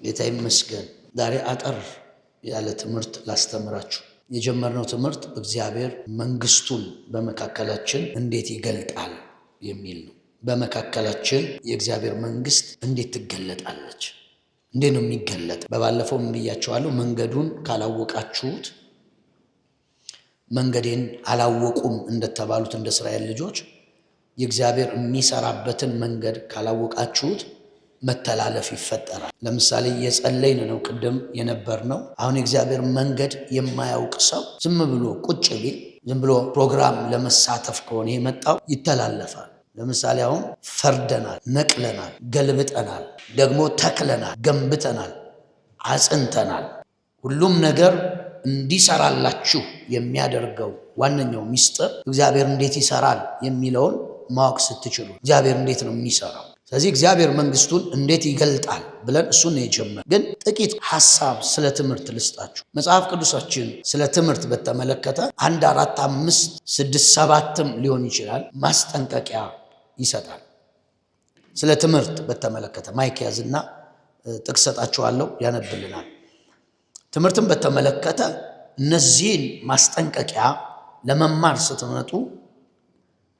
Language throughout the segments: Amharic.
ጌታ ይመስገን። ዛሬ አጠር ያለ ትምህርት ላስተምራችሁ። የጀመርነው ትምህርት እግዚአብሔር መንግስቱን በመካከላችን እንዴት ይገልጣል የሚል ነው። በመካከላችን የእግዚአብሔር መንግስት እንዴት ትገለጣለች? እንዴት ነው የሚገለጥ? በባለፈው ብያችኋለሁ። መንገዱን ካላወቃችሁት፣ መንገዴን አላወቁም እንደተባሉት እንደ እስራኤል ልጆች የእግዚአብሔር የሚሰራበትን መንገድ ካላወቃችሁት መተላለፍ ይፈጠራል። ለምሳሌ የጸለይን ነው ቅድም የነበርነው። አሁን የእግዚአብሔር መንገድ የማያውቅ ሰው ዝም ብሎ ቁጭ ቢል፣ ዝም ብሎ ፕሮግራም ለመሳተፍ ከሆነ የመጣው ይተላለፋል። ለምሳሌ አሁን ፈርደናል፣ ነቅለናል፣ ገልብጠናል፣ ደግሞ ተክለናል፣ ገንብተናል፣ አጽንተናል። ሁሉም ነገር እንዲሰራላችሁ የሚያደርገው ዋነኛው ሚስጥር እግዚአብሔር እንዴት ይሰራል የሚለውን ማወቅ ስትችሉ፣ እግዚአብሔር እንዴት ነው የሚሰራው። ስለዚህ እግዚአብሔር መንግስቱን እንዴት ይገልጣል ብለን እሱን የጀመረ። ግን ጥቂት ሐሳብ ስለ ትምህርት ልስጣችሁ። መጽሐፍ ቅዱሳችን ስለ ትምህርት በተመለከተ 1፣ 4፣ 5፣ 6፣ 7ም ሊሆን ይችላል ማስጠንቀቂያ ይሰጣል። ስለ ትምህርት በተመለከተ ማይክ ያዝና ጥቅስ ሰጣችኋለሁ፣ ያነብልናል። ትምህርትን በተመለከተ እነዚህን ማስጠንቀቂያ ለመማር ስትመጡ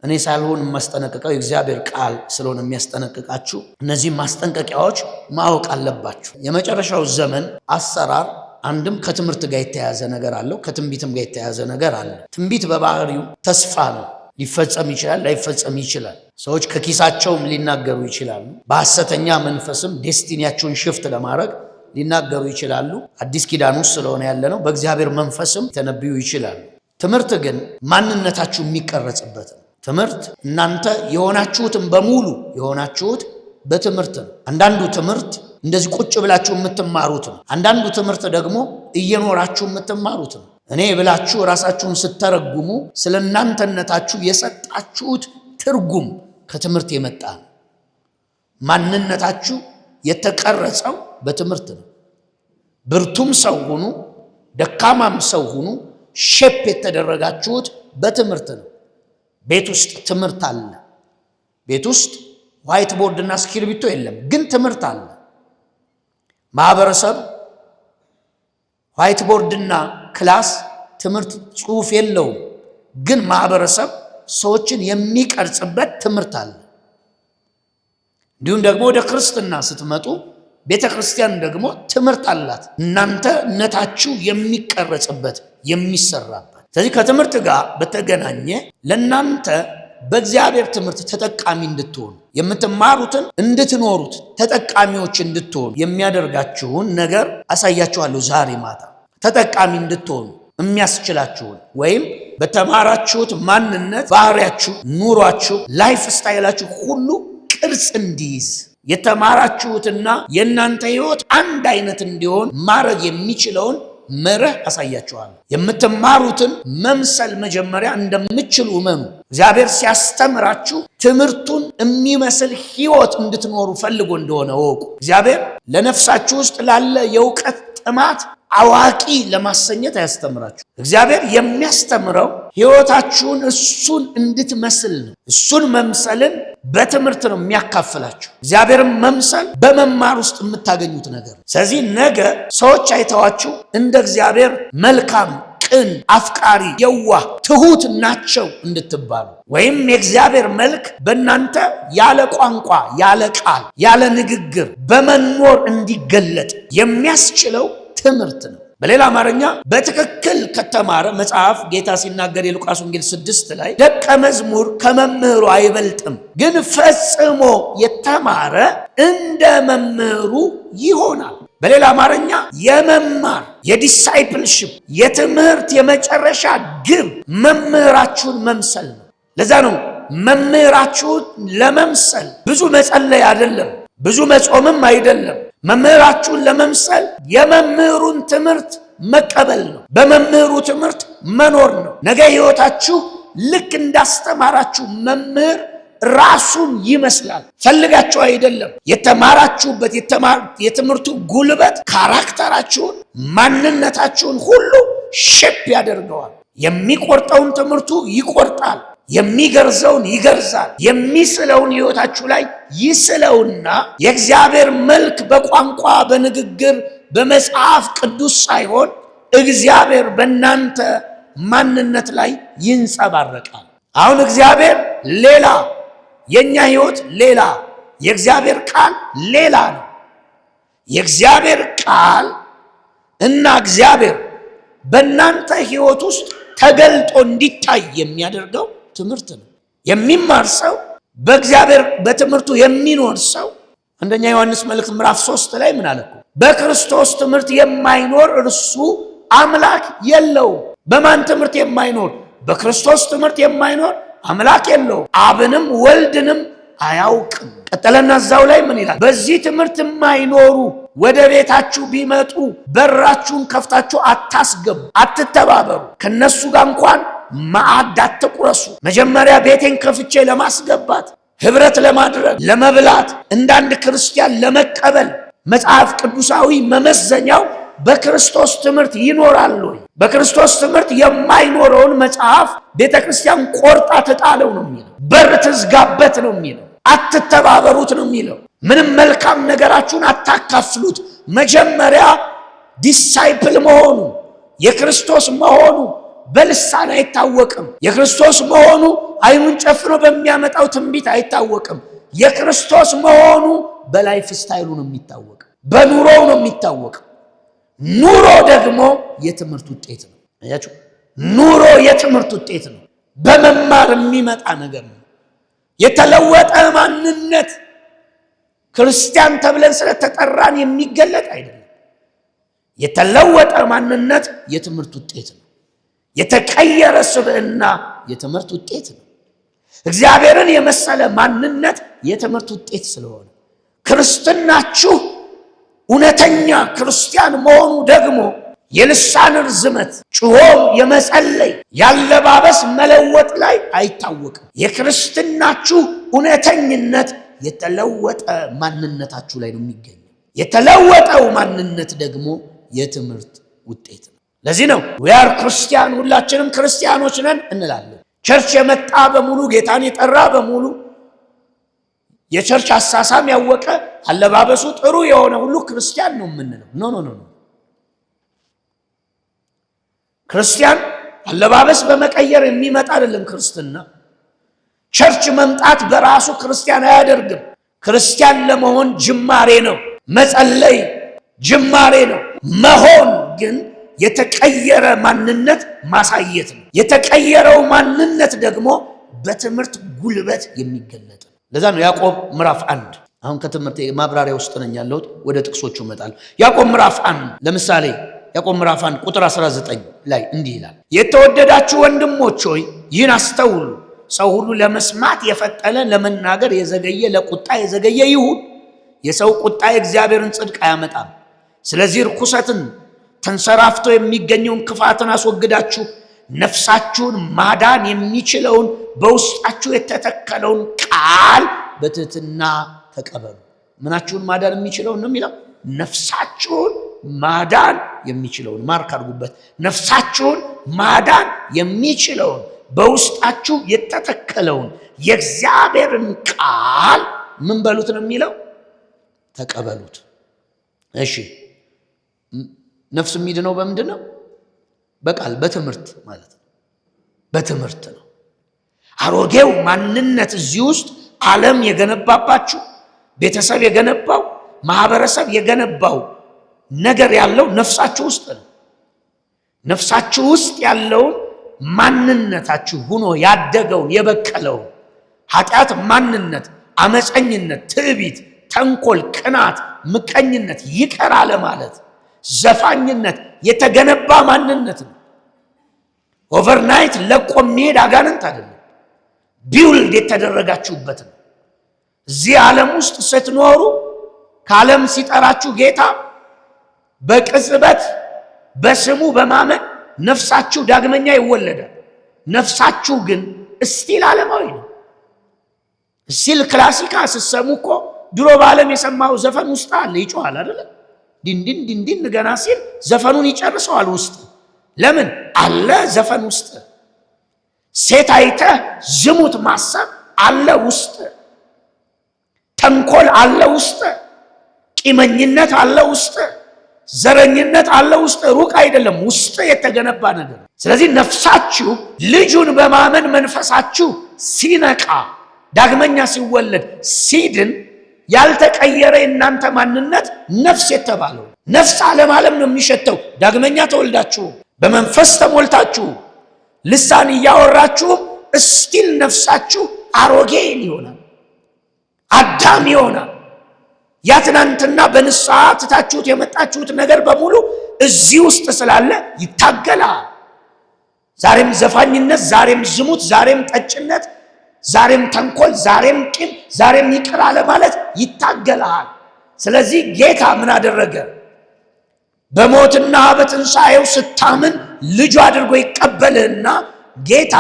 እኔ ሳልሆን የማስጠነቅቀው የእግዚአብሔር ቃል ስለሆነ የሚያስጠነቅቃችሁ እነዚህ ማስጠንቀቂያዎች ማወቅ አለባችሁ። የመጨረሻው ዘመን አሰራር አንድም ከትምህርት ጋር የተያያዘ ነገር አለው፣ ከትንቢትም ጋር የተያያዘ ነገር አለ። ትንቢት በባህሪው ተስፋ ነው። ሊፈጸም ይችላል፣ ላይፈጸም ይችላል። ሰዎች ከኪሳቸውም ሊናገሩ ይችላሉ። በሐሰተኛ መንፈስም ዴስቲኒያቸውን ሽፍት ለማድረግ ሊናገሩ ይችላሉ። አዲስ ኪዳን ውስጥ ስለሆነ ያለ ነው። በእግዚአብሔር መንፈስም ተነብዩ ይችላሉ። ትምህርት ግን ማንነታችሁ የሚቀረጽበት ነው። ትምህርት እናንተ የሆናችሁትን በሙሉ የሆናችሁት በትምህርት ነው። አንዳንዱ ትምህርት እንደዚህ ቁጭ ብላችሁ የምትማሩት ነው። አንዳንዱ ትምህርት ደግሞ እየኖራችሁ የምትማሩት ነው። እኔ ብላችሁ ራሳችሁን ስተረጉሙ ስለ እናንተነታችሁ የሰጣችሁት ትርጉም ከትምህርት የመጣ ነው። ማንነታችሁ የተቀረጸው በትምህርት ነው። ብርቱም ሰው ሁኑ፣ ደካማም ሰው ሁኑ፣ ሼፕ የተደረጋችሁት በትምህርት ነው። ቤት ውስጥ ትምህርት አለ። ቤት ውስጥ ዋይት ቦርድና እስክሪብቶ የለም፣ ግን ትምህርት አለ። ማህበረሰብ ዋይት ቦርድና ክላስ ትምህርት ጽሑፍ የለውም፣ ግን ማህበረሰብ ሰዎችን የሚቀርጽበት ትምህርት አለ። እንዲሁም ደግሞ ወደ ክርስትና ስትመጡ ቤተ ክርስቲያን ደግሞ ትምህርት አላት፣ እናንተነታችሁ የሚቀረጽበት የሚሰራበት። ስለዚህ ከትምህርት ጋር በተገናኘ ለእናንተ በእግዚአብሔር ትምህርት ተጠቃሚ እንድትሆኑ የምትማሩትን እንድትኖሩት ተጠቃሚዎች እንድትሆኑ የሚያደርጋችሁን ነገር አሳያችኋለሁ ዛሬ ማታ። ተጠቃሚ እንድትሆኑ የሚያስችላችሁን ወይም በተማራችሁት ማንነት ባህሪያችሁ፣ ኑሯችሁ፣ ላይፍ ስታይላችሁ ሁሉ ቅርጽ እንዲይዝ የተማራችሁትና የእናንተ ህይወት አንድ አይነት እንዲሆን ማድረግ የሚችለውን መርህ አሳያችኋለሁ። የምትማሩትን መምሰል መጀመሪያ እንደምትችሉ እመኑ። እግዚአብሔር ሲያስተምራችሁ ትምህርቱን የሚመስል ህይወት እንድትኖሩ ፈልጎ እንደሆነ እወቁ። እግዚአብሔር ለነፍሳችሁ ውስጥ ላለ የእውቀት ጥማት አዋቂ ለማሰኘት አያስተምራችሁ። እግዚአብሔር የሚያስተምረው ህይወታችሁን እሱን እንድትመስል ነው። እሱን መምሰልን በትምህርት ነው የሚያካፍላችሁ። እግዚአብሔርን መምሰል በመማር ውስጥ የምታገኙት ነገር። ስለዚህ ነገ ሰዎች አይተዋችሁ እንደ እግዚአብሔር መልካም፣ ቅን፣ አፍቃሪ፣ የዋህ፣ ትሁት ናቸው እንድትባሉ ወይም የእግዚአብሔር መልክ በእናንተ ያለ ቋንቋ፣ ያለ ቃል፣ ያለ ንግግር በመኖር እንዲገለጥ የሚያስችለው ትምህርት ነው። በሌላ አማርኛ በትክክል ከተማረ መጽሐፍ ጌታ ሲናገር የሉቃስ ወንጌል 6 ላይ ደቀ መዝሙር ከመምህሩ አይበልጥም፣ ግን ፈጽሞ የተማረ እንደ መምህሩ ይሆናል። በሌላ አማርኛ የመማር የዲሳይፕልሺፕ የትምህርት የመጨረሻ ግብ መምህራችሁን መምሰል ነው። ለዛ ነው መምህራችሁን ለመምሰል ብዙ መጸለይ አይደለም፣ ብዙ መጾምም አይደለም። መምህራችሁን ለመምሰል የመምህሩን ትምህርት መቀበል ነው። በመምህሩ ትምህርት መኖር ነው። ነገ ህይወታችሁ ልክ እንዳስተማራችሁ መምህር ራሱን ይመስላል። ፈልጋችሁ አይደለም። የተማራችሁበት የትምህርቱ ጉልበት ካራክተራችሁን፣ ማንነታችሁን ሁሉ ሼፕ ያደርገዋል። የሚቆርጠውን ትምህርቱ ይቆርጣል፣ የሚገርዘውን ይገርዛል፣ የሚስለውን ሕይወታችሁ ላይ ይስለውና የእግዚአብሔር መልክ በቋንቋ በንግግር በመጽሐፍ ቅዱስ ሳይሆን እግዚአብሔር በእናንተ ማንነት ላይ ይንጸባረቃል። አሁን እግዚአብሔር ሌላ፣ የኛ ሕይወት ሌላ፣ የእግዚአብሔር ቃል ሌላ ነው። የእግዚአብሔር ቃል እና እግዚአብሔር በእናንተ ሕይወት ውስጥ ተገልጦ እንዲታይ የሚያደርገው ትምህርት ነው። የሚማር ሰው በእግዚአብሔር በትምህርቱ የሚኖር ሰው አንደኛ ዮሐንስ መልእክት ምዕራፍ 3 ላይ ምን አለ? በክርስቶስ ትምህርት የማይኖር እርሱ አምላክ የለውም። በማን ትምህርት የማይኖር? በክርስቶስ ትምህርት የማይኖር አምላክ የለውም። አብንም ወልድንም አያውቅም። ቀጠለና እዛው ላይ ምን ይላል? በዚህ ትምህርት የማይኖሩ ወደ ቤታችሁ ቢመጡ በራችሁን ከፍታችሁ አታስገቡ፣ አትተባበሩ። ከነሱ ጋር እንኳን ማዕድ አትቁረሱ። መጀመሪያ ቤቴን ከፍቼ ለማስገባት ህብረት ለማድረግ ለመብላት እንዳንድ ክርስቲያን ለመቀበል መጽሐፍ ቅዱሳዊ መመዘኛው በክርስቶስ ትምህርት ይኖራል ወይ? በክርስቶስ ትምህርት የማይኖረውን መጽሐፍ ቤተ ክርስቲያን ቆርጣ ትጣለው ነው የሚለው። በር ትዝጋበት ነው የሚለው። አትተባበሩት ነው የሚለው። ምንም መልካም ነገራችሁን አታካፍሉት። መጀመሪያ ዲሳይፕል መሆኑ የክርስቶስ መሆኑ በልሳን አይታወቅም። የክርስቶስ መሆኑ አይኑን ጨፍኖ በሚያመጣው ትንቢት አይታወቅም። የክርስቶስ መሆኑ በላይፍ ስታይሉ ነው የሚታወቅ፣ በኑሮው ነው የሚታወቅ። ኑሮ ደግሞ የትምህርት ውጤት ነው። አያችሁ፣ ኑሮ የትምህርት ውጤት ነው። በመማር የሚመጣ ነገር ነው። የተለወጠ ማንነት ክርስቲያን ተብለን ስለተጠራን የሚገለጥ አይደለም። የተለወጠ ማንነት የትምህርት ውጤት ነው። የተቀየረ ስብዕና የትምህርት ውጤት ነው። እግዚአብሔርን የመሰለ ማንነት የትምህርት ውጤት ስለሆነ ክርስትናችሁ እውነተኛ ክርስቲያን መሆኑ ደግሞ የልሳን ርዝመት፣ ጩሆም የመጸለይ ያለባበስ መለወጥ ላይ አይታወቅም። የክርስትናችሁ እውነተኝነት የተለወጠ ማንነታችሁ ላይ ነው የሚገኘው። የተለወጠው ማንነት ደግሞ የትምህርት ውጤት ነው። ለዚህ ነው ዊአር ክርስቲያን፣ ሁላችንም ክርስቲያኖች ነን እንላለን። ቸርች የመጣ በሙሉ ጌታን የጠራ በሙሉ የቸርች አሳሳም ያወቀ አለባበሱ ጥሩ የሆነ ሁሉ ክርስቲያን ነው የምንለው። ኖ ኖ ኖ ኖ። ክርስቲያን አለባበስ በመቀየር የሚመጣ አይደለም ክርስትና። ቸርች መምጣት በራሱ ክርስቲያን አያደርግም። ክርስቲያን ለመሆን ጅማሬ ነው። መጸለይ ጅማሬ ነው። መሆን ግን የተቀየረ ማንነት ማሳየት ነው። የተቀየረው ማንነት ደግሞ በትምህርት ጉልበት የሚገለጥ ነው። ለዛ ነው ያዕቆብ ምዕራፍ 1 አሁን ከትምህርት ማብራሪያ ውስጥ ነኝ ያለሁት፣ ወደ ጥቅሶቹ እመጣለሁ። ያዕቆብ ምዕራፍ 1 ለምሳሌ ያዕቆብ ምዕራፍ 1 ቁጥር 19 ላይ እንዲህ ይላል፣ የተወደዳችሁ ወንድሞች ሆይ ይህን አስተውሉ። ሰው ሁሉ ለመስማት የፈጠነ ለመናገር የዘገየ ለቁጣ የዘገየ ይሁን። የሰው ቁጣ የእግዚአብሔርን ጽድቅ አያመጣም። ስለዚህ ርኩሰትን ተንሰራፍቶ የሚገኘውን ክፋትን አስወግዳችሁ ነፍሳችሁን ማዳን የሚችለውን በውስጣችሁ የተተከለውን ቃል በትህትና ተቀበሉ። ምናችሁን ማዳን የሚችለውን ነው የሚለው። ነፍሳችሁን ማዳን የሚችለውን ማርክ አድርጉበት። ነፍሳችሁን ማዳን የሚችለውን በውስጣችሁ የተተከለውን የእግዚአብሔርን ቃል ምን በሉት ነው የሚለው? ተቀበሉት። እሺ፣ ነፍስ የሚድነው በምንድን ነው? በቃል በትምህርት ማለት ነው። በትምህርት ነው። አሮጌው ማንነት እዚህ ውስጥ ዓለም የገነባባችሁ፣ ቤተሰብ የገነባው፣ ማህበረሰብ የገነባው ነገር ያለው ነፍሳችሁ ውስጥ ነው። ነፍሳችሁ ውስጥ ያለውን ማንነታችሁ ሆኖ ያደገውን የበቀለውን ኃጢአት ማንነት፣ አመፀኝነት፣ ትዕቢት፣ ተንኮል፣ ቅናት፣ ምቀኝነት፣ ይቅር አለ ማለት፣ ዘፋኝነት የተገነባ ማንነት ነው። ኦቨርናይት ለቆ የሚሄድ አጋንንት አይደለም። ቢውልድ የተደረጋችሁበት ነው። እዚህ ዓለም ውስጥ ስትኖሩ ከዓለም ሲጠራችሁ ጌታ በቅጽበት በስሙ በማመን ነፍሳችሁ ዳግመኛ ይወለዳል። ነፍሳችሁ ግን እስቲል ዓለማዊ ነው። እስቲል ክላሲካ ስትሰሙ እኮ ድሮ በዓለም የሰማው ዘፈን ውስጥ አለ። ይጮሃል አይደለ? ዲንዲን ዲንዲን ገና ሲል ዘፈኑን ይጨርሰዋል ውስጥ። ለምን አለ? ዘፈን ውስጥ ሴት አይተህ ዝሙት ማሰብ አለ ውስጥ፣ ተንኮል አለ ውስጥ፣ ቂመኝነት አለ ውስጥ፣ ዘረኝነት አለ ውስጥ። ሩቅ አይደለም፣ ውስጥ የተገነባ ነገር። ስለዚህ ነፍሳችሁ ልጁን በማመን መንፈሳችሁ ሲነቃ ዳግመኛ ሲወለድ ሲድን ያልተቀየረ እናንተ ማንነት ነፍስ የተባለው ነፍስ ዓለም ዓለም ነው የሚሸተው። ዳግመኛ ተወልዳችሁ በመንፈስ ተሞልታችሁ ልሳን እያወራችሁ እስቲል ነፍሳችሁ አሮጌ ይሆናል፣ አዳም ይሆናል። ያ ትናንትና በንስሐ ትታችሁት የመጣችሁት ነገር በሙሉ እዚህ ውስጥ ስላለ ይታገላል። ዛሬም ዘፋኝነት፣ ዛሬም ዝሙት፣ ዛሬም ጠጭነት፣ ዛሬም ተንኮል፣ ዛሬም ቂም፣ ዛሬም ይቅር አለ ማለት ይታገላል። ስለዚህ ጌታ ምን አደረገ? በሞትና በትንሣኤው ስታምን ልጁ አድርጎ ይቀበልህና ጌታ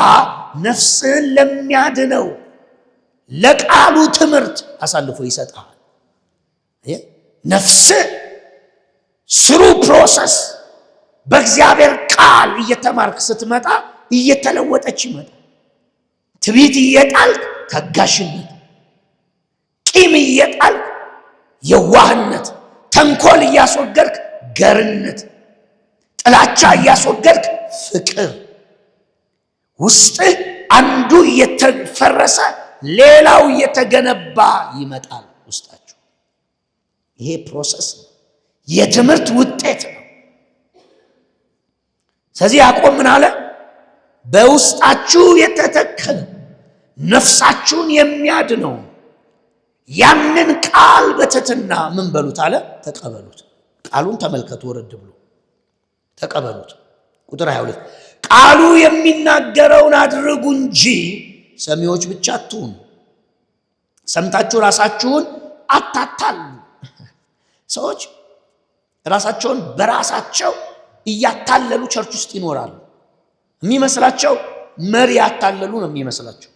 ነፍስህን ለሚያድነው ለቃሉ ትምህርት አሳልፎ ይሰጣል። ነፍስ ስሩ ፕሮሰስ በእግዚአብሔር ቃል እየተማርክ ስትመጣ እየተለወጠች ይመጣ። ትዕቢት እየጣልክ ታጋሽነት፣ ቂም እየጣልክ የዋህነት፣ ተንኮል እያስወገድክ ገርነት፣ ጥላቻ እያስወገድክ ፍቅር፣ ውስጥህ አንዱ እየተፈረሰ ሌላው እየተገነባ ይመጣል ውስጣችሁ። ይሄ ፕሮሰስ ነው፣ የትምህርት ውጤት ነው። ስለዚህ ያዕቆብ ምን አለ? በውስጣችሁ የተተከለ ነፍሳችሁን የሚያድነው ያንን ቃል በትሕትና ምን በሉት አለ? ተቀበሉት። ቃሉን ተመልከቱ፣ ወረድ ብሎ ተቀበሉት። ቁጥር 22 ቃሉ የሚናገረውን አድርጉ እንጂ ሰሚዎች ብቻ አትሁኑ። ሰምታችሁ ራሳችሁን አታታሉ። ሰዎች ራሳቸውን በራሳቸው እያታለሉ ቸርች ውስጥ ይኖራሉ። የሚመስላቸው መሪ ያታለሉ ነው የሚመስላቸው፣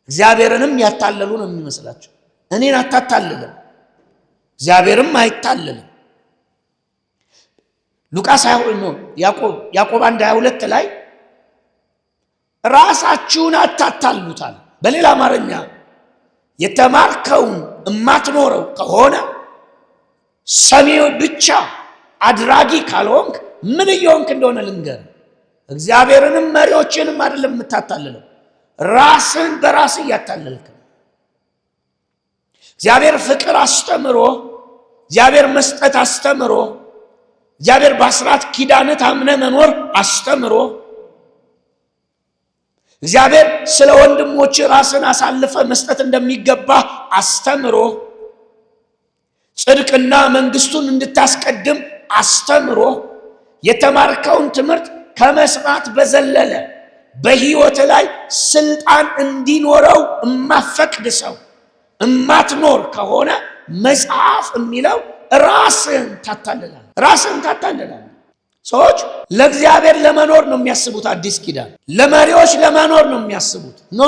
እግዚአብሔርንም ያታለሉ ነው የሚመስላቸው። እኔን አታታልልም፣ እግዚአብሔርም አይታለልም። ሉቃስ 22 ያዕቆብ 1:22 ላይ ራሳችሁን አታታሉታል። በሌላ አማርኛ የተማርከውን እማትኖረው ከሆነ ሰሚው ብቻ አድራጊ ካልሆንክ ምን እየሆንክ እንደሆነ ልንገር። እግዚአብሔርንም መሪዎችንም አይደለም የምታታልለው፣ ራስን በራስ እያታለልክ። እግዚአብሔር ፍቅር አስተምሮ፣ እግዚአብሔር መስጠት አስተምሮ፣ እግዚአብሔር በአስራት ኪዳን ታምነ መኖር አስተምሮ፣ እግዚአብሔር ስለ ወንድሞች ራስን አሳልፈ መስጠት እንደሚገባ አስተምሮ፣ ጽድቅና መንግስቱን እንድታስቀድም አስተምሮ፣ የተማርከውን ትምህርት ከመስማት በዘለለ በህይወት ላይ ስልጣን እንዲኖረው እማፈቅድ ሰው እማትኖር ከሆነ መጽሐፍ የሚለው ራስን ታታልላል። ራስን ታታልላል። ሰዎች ለእግዚአብሔር ለመኖር ነው የሚያስቡት። አዲስ ኪዳን ለመሪዎች ለመኖር ነው የሚያስቡት። ኖ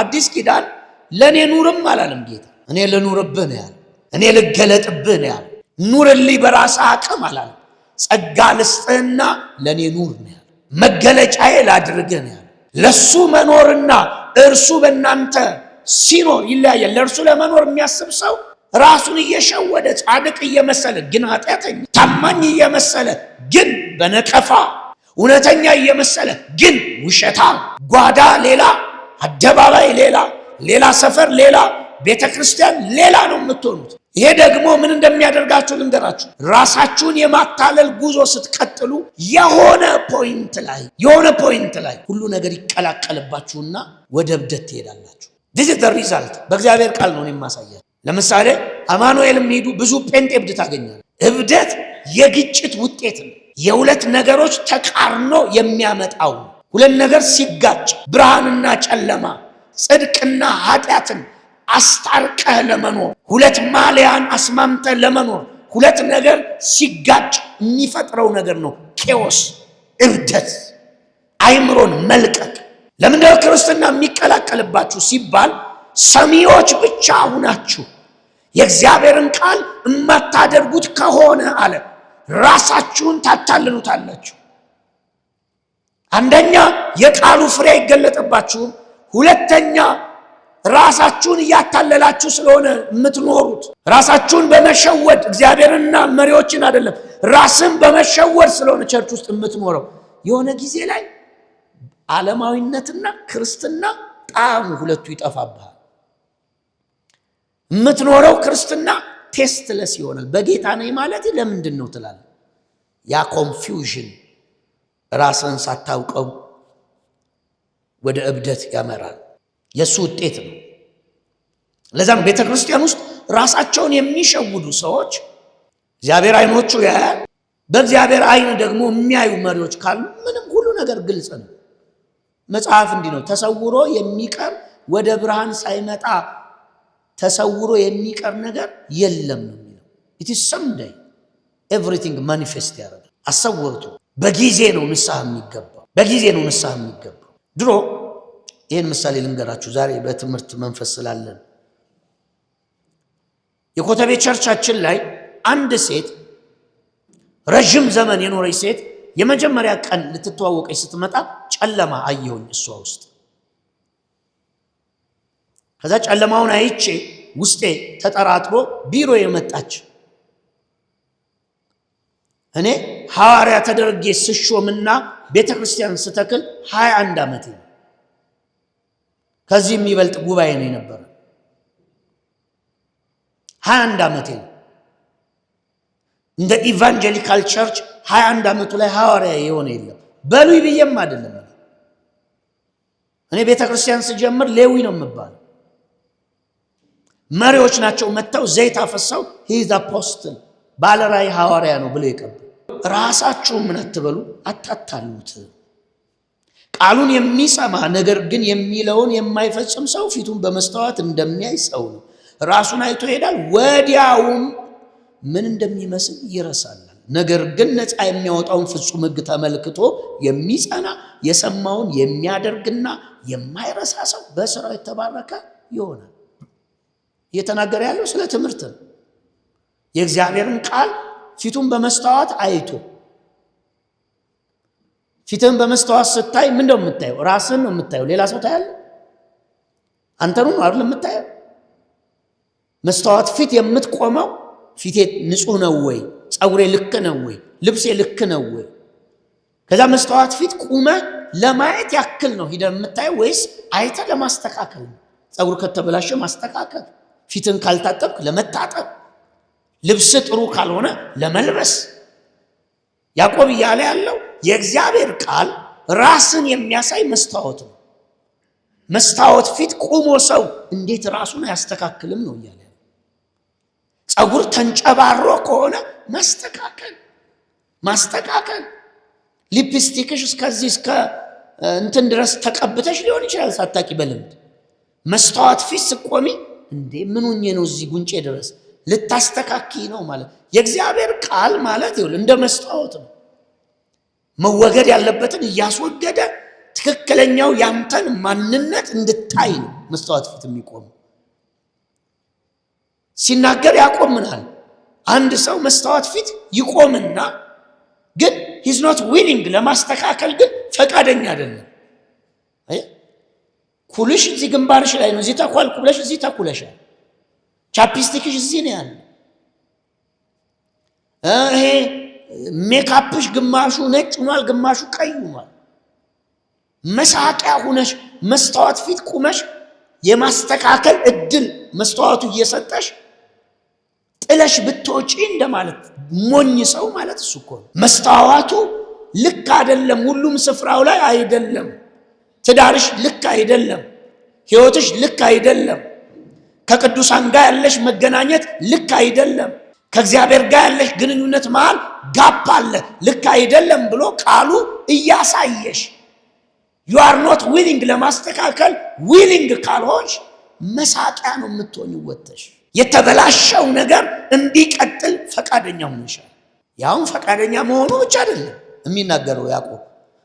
አዲስ ኪዳን ለእኔ ኑርም አላለም ጌታ። እኔ ልኑርብህ ነው ያለ። እኔ ልገለጥብህ ነው ያለ። ኑርልኝ በራስህ አቅም አላለም። ጸጋ ልስጥህና ለእኔ ኑር ነው ያለ። መገለጫዬ ላድርግህ ነው ያለ። ለእሱ መኖርና እርሱ በእናንተ ሲኖር ይለያያል። ለእርሱ ለመኖር የሚያስብ ሰው ራሱን እየሸወደ ጻድቅ እየመሰለ ግን ኃጢአተኛ፣ ታማኝ እየመሰለ ግን በነቀፋ፣ እውነተኛ እየመሰለ ግን ውሸታም፣ ጓዳ ሌላ፣ አደባባይ ሌላ፣ ሌላ ሰፈር ሌላ፣ ቤተ ክርስቲያን ሌላ ነው የምትሆኑት። ይሄ ደግሞ ምን እንደሚያደርጋችሁ ልንገራችሁ። ራሳችሁን የማታለል ጉዞ ስትቀጥሉ የሆነ ፖይንት ላይ ሁሉ ነገር ይቀላቀልባችሁና ወደ እብደት ትሄዳላችሁ። this is the result። በእግዚአብሔር ቃል ነው የማሳያችሁ። ለምሳሌ አማኑኤልም ሄዱ ብዙ ጴንጤ እብድ ታገኛል። እብደት የግጭት ውጤት ነው። የሁለት ነገሮች ተቃርኖ የሚያመጣው ሁለት ነገር ሲጋጭ፣ ብርሃንና ጨለማ፣ ጽድቅና ኃጢአትን አስታርቀህ ለመኖር፣ ሁለት ማሊያን አስማምተህ ለመኖር ሁለት ነገር ሲጋጭ የሚፈጥረው ነገር ነው ኬዎስ፣ እብደት፣ አይምሮን መልቀቅ። ለምንድነው ክርስትና የሚቀላቀልባችሁ ሲባል ሰሚዎች ብቻ ሁናችሁ የእግዚአብሔርን ቃል የማታደርጉት ከሆነ አለ ራሳችሁን ታታልሉታላችሁ። አንደኛ የቃሉ ፍሬ አይገለጥባችሁም። ሁለተኛ ራሳችሁን እያታለላችሁ ስለሆነ የምትኖሩት፣ ራሳችሁን በመሸወድ እግዚአብሔርንና መሪዎችን አይደለም ራስን በመሸወድ ስለሆነ ቸርች ውስጥ የምትኖረው የሆነ ጊዜ ላይ ዓለማዊነትና ክርስትና ጣዕሙ ሁለቱ ይጠፋብሃል። የምትኖረው ክርስትና ቴስትለስ ይሆናል። በጌታ ነኝ ማለት ለምንድን ነው ትላለህ። ያ ኮንፊውዥን ራስን ሳታውቀው ወደ እብደት ያመራል። የሱ ውጤት ነው። ለዛም ቤተ ክርስቲያን ውስጥ ራሳቸውን የሚሸውዱ ሰዎች እግዚአብሔር አይኖቹ ያያል። በእግዚአብሔር አይን ደግሞ የሚያዩ መሪዎች ካሉ ምንም ሁሉ ነገር ግልጽ ነው። መጽሐፍ እንዲህ ነው፣ ተሰውሮ የሚቀር ወደ ብርሃን ሳይመጣ ተሰውሮ የሚቀር ነገር የለም ነው የሚለው። it is someday everything manifest ያደርጋል። አሰውርቱ በጊዜ ነው ንስሐ የሚገባው፣ በጊዜ ነው ንስሐ የሚገባው። ድሮ ይህን ምሳሌ ልንገራችሁ ዛሬ በትምህርት መንፈስ ስላለን። የኮተቤ ቸርቻችን ላይ አንድ ሴት ረጅም ዘመን የኖረች ሴት የመጀመሪያ ቀን ልትተዋወቀች ስትመጣ ጨለማ አየሁኝ እሷ ውስጥ። ከዛ ጨለማውን አይቼ ውስጤ ተጠራጥሮ ቢሮ የመጣች እኔ ሐዋርያ ተደርጌ ስሾምና ቤተክርስቲያን ስተክል 21 ዓመቴ ነው። ከዚህ የሚበልጥ ጉባኤ ነው የነበረ። 21 ዓመቴ ነው። እንደ ኢቫንጀሊካል ቸርች 21 ዓመቱ ላይ ሐዋርያ የሆነ የለም። በሉይ ብዬም አይደለም። እኔ ቤተክርስቲያን ስጀምር ሌዊ ነው የምባለው። መሪዎች ናቸው መጥተው ዘይት አፈሳው ሂዝ አፖስትል ባለራዕይ ሐዋርያ ነው ብለው የቀበሉ። ራሳችሁ ምን አትበሉ፣ አታታሉት። ቃሉን የሚሰማ ነገር ግን የሚለውን የማይፈጽም ሰው ፊቱን በመስተዋት እንደሚያይ ሰው ነው። ራሱን አይቶ ይሄዳል፣ ወዲያውም ምን እንደሚመስል ይረሳል። ነገር ግን ነፃ የሚያወጣውን ፍጹም ሕግ ተመልክቶ የሚጸና የሰማውን የሚያደርግና የማይረሳ ሰው በስራው የተባረከ ይሆናል። እየተናገረ ያለው ስለ ትምህርት ነው። የእግዚአብሔርን ቃል ፊቱን በመስተዋት አይቶ፣ ፊትን በመስተዋት ስታይ ምን ነው የምታየው? ራስን ነው የምታየው። ሌላ ሰው ታያለህ? አንተኑ ነው አይደል የምታየው? መስተዋት ፊት የምትቆመው ፊቴ ንጹህ ነው ወይ? ጸጉሬ ልክ ነው ወይ? ልብሴ ልክ ነው ወይ? ከዛ መስተዋት ፊት ቁመ ለማየት ያክል ነው ሂደ የምታየው ወይስ አይተ ለማስተካከል ነው? ጸጉር ከተበላሸ ማስተካከል፣ ፊትን ካልታጠብክ ለመታጠብ፣ ልብስ ጥሩ ካልሆነ ለመልበስ። ያዕቆብ እያለ ያለው የእግዚአብሔር ቃል ራስን የሚያሳይ መስታወት ነው። መስታወት ፊት ቁሞ ሰው እንዴት ራሱን አያስተካክልም ነው እያለ። ጸጉር ተንጨባሮ ከሆነ ማስተካከል። ሊፕስቲክሽ እስከዚህ እስከ እንትን ድረስ ተቀብተሽ ሊሆን ይችላል ሳታቂ በልምድ። መስታወት ፊት ስቆሚ እንዴ ምን ሆኜ ነው እዚህ ጉንጬ ድረስ ልታስተካኪ ነው ማለት። የእግዚአብሔር ቃል ማለት ይሁን እንደ መስታወት ነው። መወገድ ያለበትን እያስወገደ ትክክለኛው ያንተን ማንነት እንድታይ ነው መስታወት ፊት የሚቆም። ሲናገር ያቆምናል። አንድ ሰው መስታወት ፊት ይቆምና ግን he's not willing ለማስተካከል ግን ፈቃደኛ አይደለም። ኩልሽ እዚህ ግንባርሽ ላይ ነው፣ እዚህ ተኳልኩ ብለሽ እዚህ ተኩለሻል። ቻፕስቲክሽ እዚህ ነው ያለው። ይሄ ሜካፕሽ ግማሹ ነጭ ሆኗል፣ ግማሹ ቀይ ሆኗል። መሳቂያ ሆነሽ መስታወት ፊት ቁመሽ የማስተካከል እድል መስታወቱ እየሰጠሽ ጥለሽ ብትወጪ እንደማለት ሞኝ ሰው ማለት እሱ እኮ ነው። መስታወቱ ልክ አይደለም፣ ሁሉም ስፍራው ላይ አይደለም። ትዳርሽ ልክ አይደለም፣ ህይወትሽ ልክ አይደለም፣ ከቅዱሳን ጋር ያለሽ መገናኘት ልክ አይደለም፣ ከእግዚአብሔር ጋር ያለሽ ግንኙነት መሃል ጋፕ አለ፣ ልክ አይደለም ብሎ ቃሉ እያሳየሽ you are not willing ለማስተካከል willing ካልሆንሽ መሳቂያ ነው የምትሆኚው። ወጥተሽ የተበላሸው ነገር እንዲቀጥል ፈቃደኛ ሆነሻል። ያውን ፈቃደኛ መሆኑ ብቻ አይደለም የሚናገረው ያዕቆብ።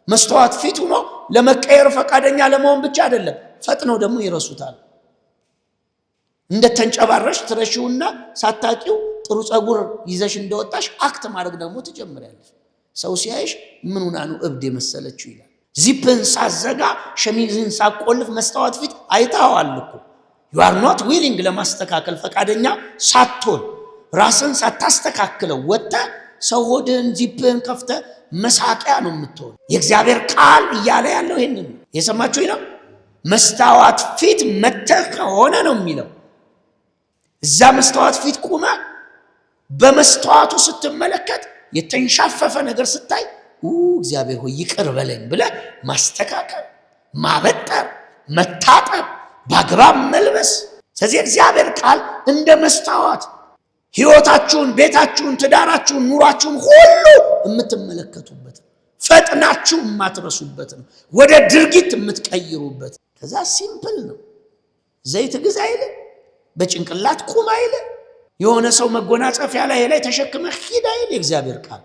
መስታወት ፊት ሆኖ ለመቀየር ፈቃደኛ ለመሆን ብቻ አይደለም፣ ፈጥነው ደግሞ ይረሱታል። እንደ ተንጨባረሽ ትረሺውና ሳታቂው ጥሩ ጸጉር ይዘሽ እንደወጣሽ አክት ማድረግ ደግሞ ትጀምሪያለሽ። ሰው ሲያይሽ ምን ሆና ነው እብድ የመሰለችው ይላል። ዚፕን ሳዘጋ ሸሚዝን ሳቆልፍ መስታወት ፊት አይታዋል እኮ you are not willing ለማስተካከል ፈቃደኛ ሳትሆን ራስን ሳታስተካክለው ወጣ ሰው ሆድን ዚፕን ከፍተ መሳቂያ ነው የምትሆን። የእግዚአብሔር ቃል እያለ ያለው ይሄንን የሰማችሁ ነው። መስታወት ፊት መተህ ከሆነ ነው የሚለው። እዛ መስታወት ፊት ቁመ በመስታወቱ ስትመለከት የተንሻፈፈ ነገር ስታይ እግዚአብሔር ሆይ ይቅር በለኝ ብለህ ማስተካከል፣ ማበጠር፣ መታጠብ፣ በአግባብ መልበስ። ስለዚህ እግዚአብሔር ቃል እንደ መስታወት ሕይወታችሁን፣ ቤታችሁን፣ ትዳራችሁን፣ ኑሯችሁን ሁሉ የምትመለከቱበት ፈጥናችሁ የማትረሱበት ነው። ወደ ድርጊት የምትቀይሩበት። ከዛ ሲምፕል ነው። ዘይት ግዛ አይለ፣ በጭንቅላት ቁም አይለ፣ የሆነ ሰው መጎናጸፊያ ላይ ተሸክመህ ሂድ አይለ። እግዚአብሔር ቃል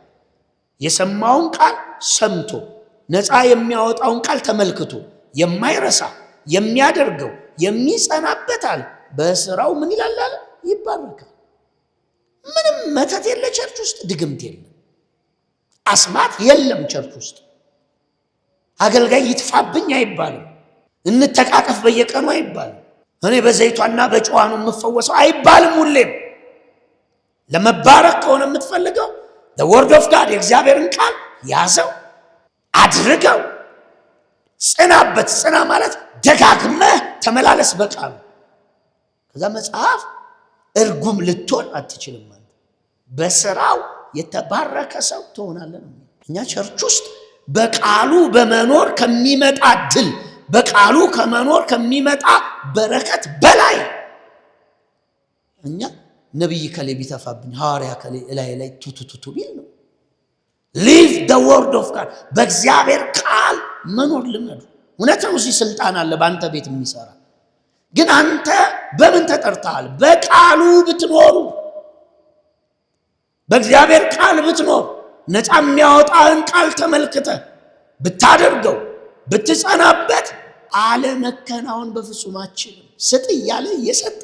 የሰማውን ቃል ሰምቶ ነፃ የሚያወጣውን ቃል ተመልክቶ የማይረሳ የሚያደርገው የሚጸናበት አለ በስራው ምን ይላል አለ ይባረካል። ምንም መተት የለ ቸርች ውስጥ፣ ድግምት የለም፣ አስማት የለም ቸርች ውስጥ። አገልጋይ ይጥፋብኝ አይባልም። እንተቃቀፍ በየቀኑ አይባልም። እኔ በዘይቷና በጨዋኑ የምፈወሰው አይባልም። ሁሌም ለመባረክ ከሆነ የምትፈልገው the word of God የእግዚአብሔርን ቃል ያዘው፣ አድርገው፣ ጽናበት። ጽና ማለት ደጋግመህ ተመላለስ በቃሉ። ከዛ መጽሐፍ እርጉም ልትሆን አትችልም ማለት በስራው የተባረከ ሰው ትሆናለህ። እኛ ቸርች ውስጥ በቃሉ በመኖር ከሚመጣ ድል፣ በቃሉ ከመኖር ከሚመጣ በረከት በላይ እኛ ነብይ ከሌ ቢተፋብኝ ሐዋርያ ከሌ ላይ ቱቱቱ ቢል ነው። live the word of God በእግዚአብሔር ቃል መኖር ልመዱ። እውነትም እዚህ ስልጣን አለ በአንተ ቤት የሚሰራ። ግን አንተ በምን ተጠርተሃል? በቃሉ ብትኖሩ፣ በእግዚአብሔር ቃል ብትኖር፣ ነፃ የሚያወጣህን ቃል ተመልክተ ብታደርገው፣ ብትጸናበት አለመከናወን በፍጹም አትችልም። ስጥ እያለ እየሰጠ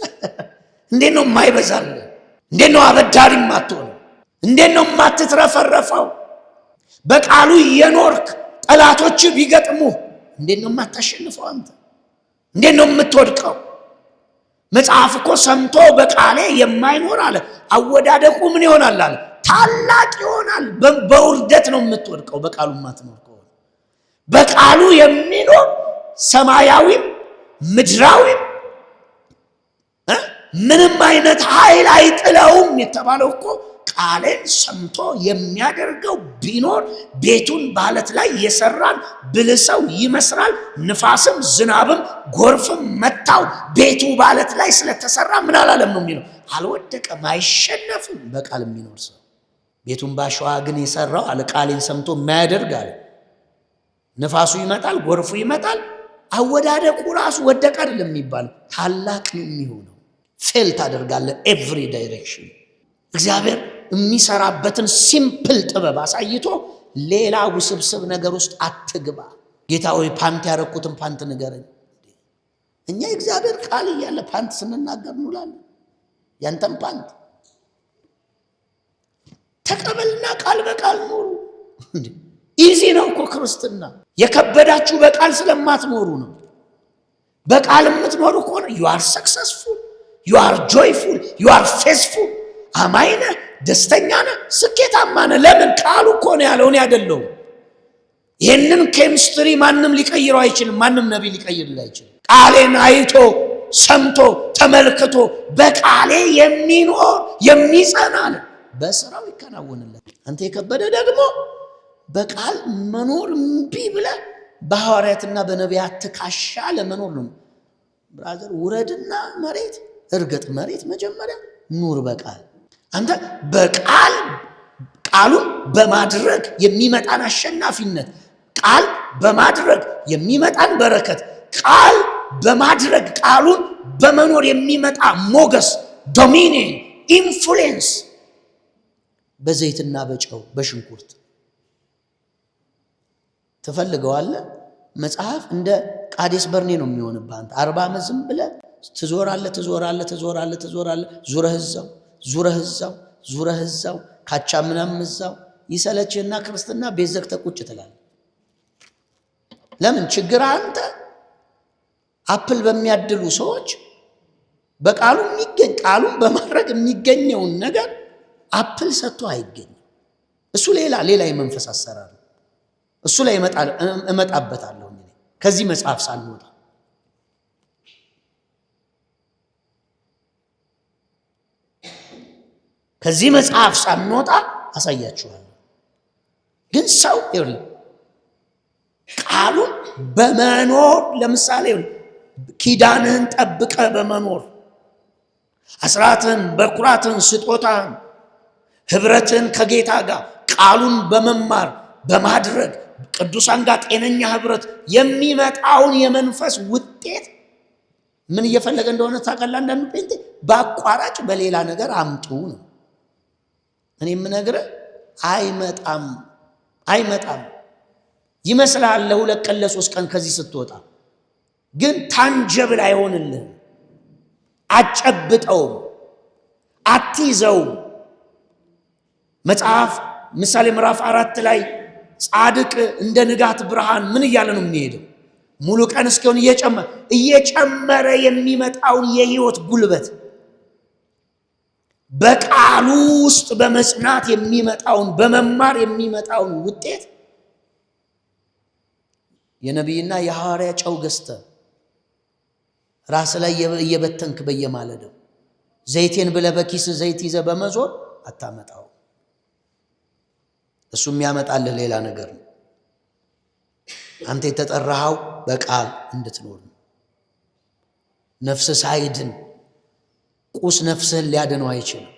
እንዴት ነው የማይበዛልህ? እንዴት ነው አበዳሪ የማትሆነው? እንዴት ነው የማትትረፈረፈው? በቃሉ እየኖርክ ጠላቶች ቢገጥሙ እንዴት ነው የማታሸንፈው? አንተ እንዴት ነው የምትወድቀው? መጽሐፍ እኮ ሰምቶ በቃሌ የማይኖር አለ አወዳደቁ ምን ይሆናል አለ ታላቅ ይሆናል። በውርደት ነው የምትወድቀው በቃሉ የማትኖር ከሆነ። በቃሉ የሚኖር ሰማያዊም ምድራዊም ምንም አይነት ኃይል አይጥለውም የተባለው እኮ ቃሌን ሰምቶ የሚያደርገው ቢኖር ቤቱን ባለት ላይ የሰራን ብልህ ሰው ይመስላል። ንፋስም ዝናብም ጎርፍም መታው፣ ቤቱ ባለት ላይ ስለተሰራ ምን አላለም ነው የሚለው፣ አልወደቀም፣ አይሸነፍም። በቃል የሚኖር ሰው ቤቱን ባሸዋ ግን የሰራው አለ ቃሌን ሰምቶ የማያደርግ አለ ንፋሱ ይመጣል፣ ጎርፉ ይመጣል፣ አወዳደቁ ራሱ ወደቀ አይደለም የሚባለው፣ ታላቅ ነው የሚሆነው። ፌል ታደርጋለህ ኤቭሪ ዳይሬክሽን። እግዚአብሔር የሚሰራበትን ሲምፕል ጥበብ አሳይቶ ሌላ ውስብስብ ነገር ውስጥ አትግባ። ጌታ ሆይ ፓንት ያረኩትን ፓንት ንገረኝ። እኛ እግዚአብሔር ቃል እያለ ፓንት ስንናገር እንውላለን። ያንተም ፓንት ተቀበልና ቃል በቃል ኑሩ። ኢዚ ነው እኮ ክርስትና። የከበዳችሁ በቃል ስለማትኖሩ ነው። በቃል የምትኖሩ ከሆነ you are successful, you are joyful, you are faithful። አማይነ ደስተኛ ነህ፣ ስኬታማ ነህ። ለምን? ቃሉ እኮ ነው ያለው፣ እኔ አይደለሁም። ይህንን ኬሚስትሪ ማንም ሊቀይረው አይችልም። ማንም ነቢይ ሊቀይርልህ አይችልም። ቃሌን አይቶ ሰምቶ ተመልክቶ በቃሌ የሚኖር የሚጸና ነው፣ በስራው ይከናወንለት። አንተ የከበደ ደግሞ በቃል መኖር እምቢ ብለህ በሐዋርያትና በነቢያት ትከሻ ለመኖር ነው። ብራዘር ውረድና መሬት እርግጥ፣ መሬት መጀመሪያ ኑር በቃል። አንተ በቃል ቃሉን በማድረግ የሚመጣን አሸናፊነት፣ ቃል በማድረግ የሚመጣን በረከት፣ ቃል በማድረግ ቃሉን በመኖር የሚመጣ ሞገስ፣ ዶሚኒየን፣ ኢንፍሉዌንስ በዘይትና በጨው በሽንኩርት ትፈልገዋለህ። መጽሐፍ እንደ ቃዴስ በርኔ ነው የሚሆንብህ። አንተ 40 ዓመት ዝም ብለህ ትዞራለህ፣ ዙረህ እዛው ካቻ ምናምን እዛው ይሰለችህና ክርስትና ቤት ዘግተህ ቁጭ ትላለህ። ለምን ችግር አንተ አፕል በሚያድሉ ሰዎች በቃሉ የሚገኝ ቃሉን በማድረግ የሚገኘውን ነገር አፕል ሰጥቶ አይገኝም። እሱ ሌላ የመንፈስ አሰራር ነው። እሱ ላይ እመጣበታለሁ ከዚህ መጽሐፍ ሳንወጣ። ከዚህ መጽሐፍ ሳንወጣ አሳያችኋለሁ። ግን ሰው ቃሉን በመኖር ለምሳሌ ኪዳንህን ጠብቀ በመኖር አስራትን፣ በኩራትን፣ ስጦታን፣ ህብረትን ከጌታ ጋር ቃሉን በመማር በማድረግ ቅዱሳን ጋር ጤነኛ ህብረት የሚመጣውን የመንፈስ ውጤት ምን እየፈለገ እንደሆነ ታውቃለህ? አንዳንዱ ጴንጤ በአቋራጭ በሌላ ነገር አምጡ ነው። እኔ የምነግርህ አይመጣም ይመስልሃል። ለሁለት ቀን ለሶስት ቀን ከዚህ ስትወጣ ግን ታንጀብል አይሆንልህም። አጨብጠውም፣ አትይዘውም። መጽሐፍ ምሳሌ ምዕራፍ 4 ላይ ጻድቅ እንደ ንጋት ብርሃን ምን እያለ ነው የሚሄደው? ሙሉ ቀን እስኪሆን እየጨመረ የሚመጣውን የህይወት ጉልበት በቃሉ ውስጥ በመጽናት የሚመጣውን በመማር የሚመጣውን ውጤት የነቢይና የሐዋርያ ጨው ገዝተ ራስ ላይ እየበተንክ በየማለደው ዘይቴን ብለህ በኪስ ዘይት ይዘህ በመዞር አታመጣው። እሱ የሚያመጣልህ ሌላ ነገር ነው። አንተ የተጠራኸው በቃል እንድትኖር ነው። ነፍስ ሳይድን ቁስ ነፍስህን ሊያድነው አይችልም።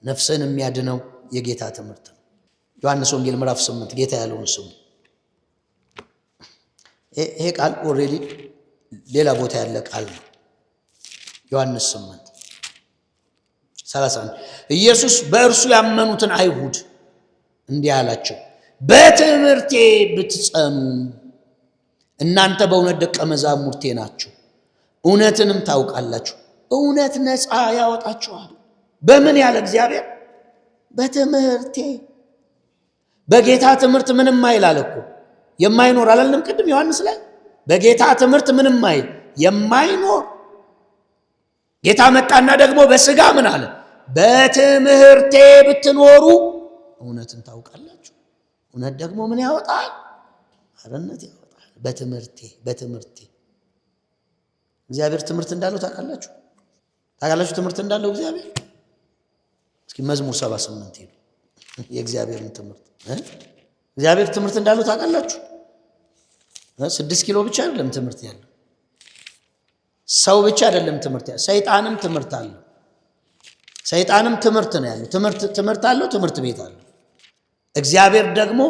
ነፍስህን የሚያድነው የጌታ ትምህርት ነው። ዮሐንስ ወንጌል ምዕራፍ 8 ጌታ ያለውን ስሙ። ይሄ ቃል ኦልሬዲ ሌላ ቦታ ያለ ቃል ነው። ዮሐንስ 8:31 ኢየሱስ በእርሱ ያመኑትን አይሁድ እንዲህ አላቸው፣ በትምህርቴ ብትጸኑ እናንተ በእውነት ደቀ መዛሙርቴ ናችሁ፣ እውነትንም ታውቃላችሁ፣ እውነት ነፃ ያወጣችኋል። በምን ያለ እግዚአብሔር? በትምህርቴ። በጌታ ትምህርት ምንም አይል እኮ የማይኖር አላልንም ቅድም ዮሐንስ ላይ? በጌታ ትምህርት ምንም አይል የማይኖር ጌታ መጣና ደግሞ በስጋ ምን አለ? በትምህርቴ ብትኖሩ እውነትን ታውቃላችሁ፣ እውነት ደግሞ ምን ያወጣል? አርነት ያወጣል። በትምህርቴ እግዚአብሔር ትምህርት እንዳለው ታውቃላችሁ? ትምህርት እንዳለው እግዚአብሔር። እስኪ መዝሙር 78 ይሉ የእግዚአብሔርን ትምህርት እግዚአብሔር ትምህርት እንዳለው ታውቃላችሁ? 6 ኪሎ ብቻ አይደለም ትምህርት ያለው፣ ሰው ብቻ አይደለም ትምህርት ያለው፣ ሰይጣንም ትምህርት አለው። ሰይጣንም ትምህርት ነው ያለው። ትምህርት አለው፣ ትምህርት ቤት አለው። እግዚአብሔር ደግሞ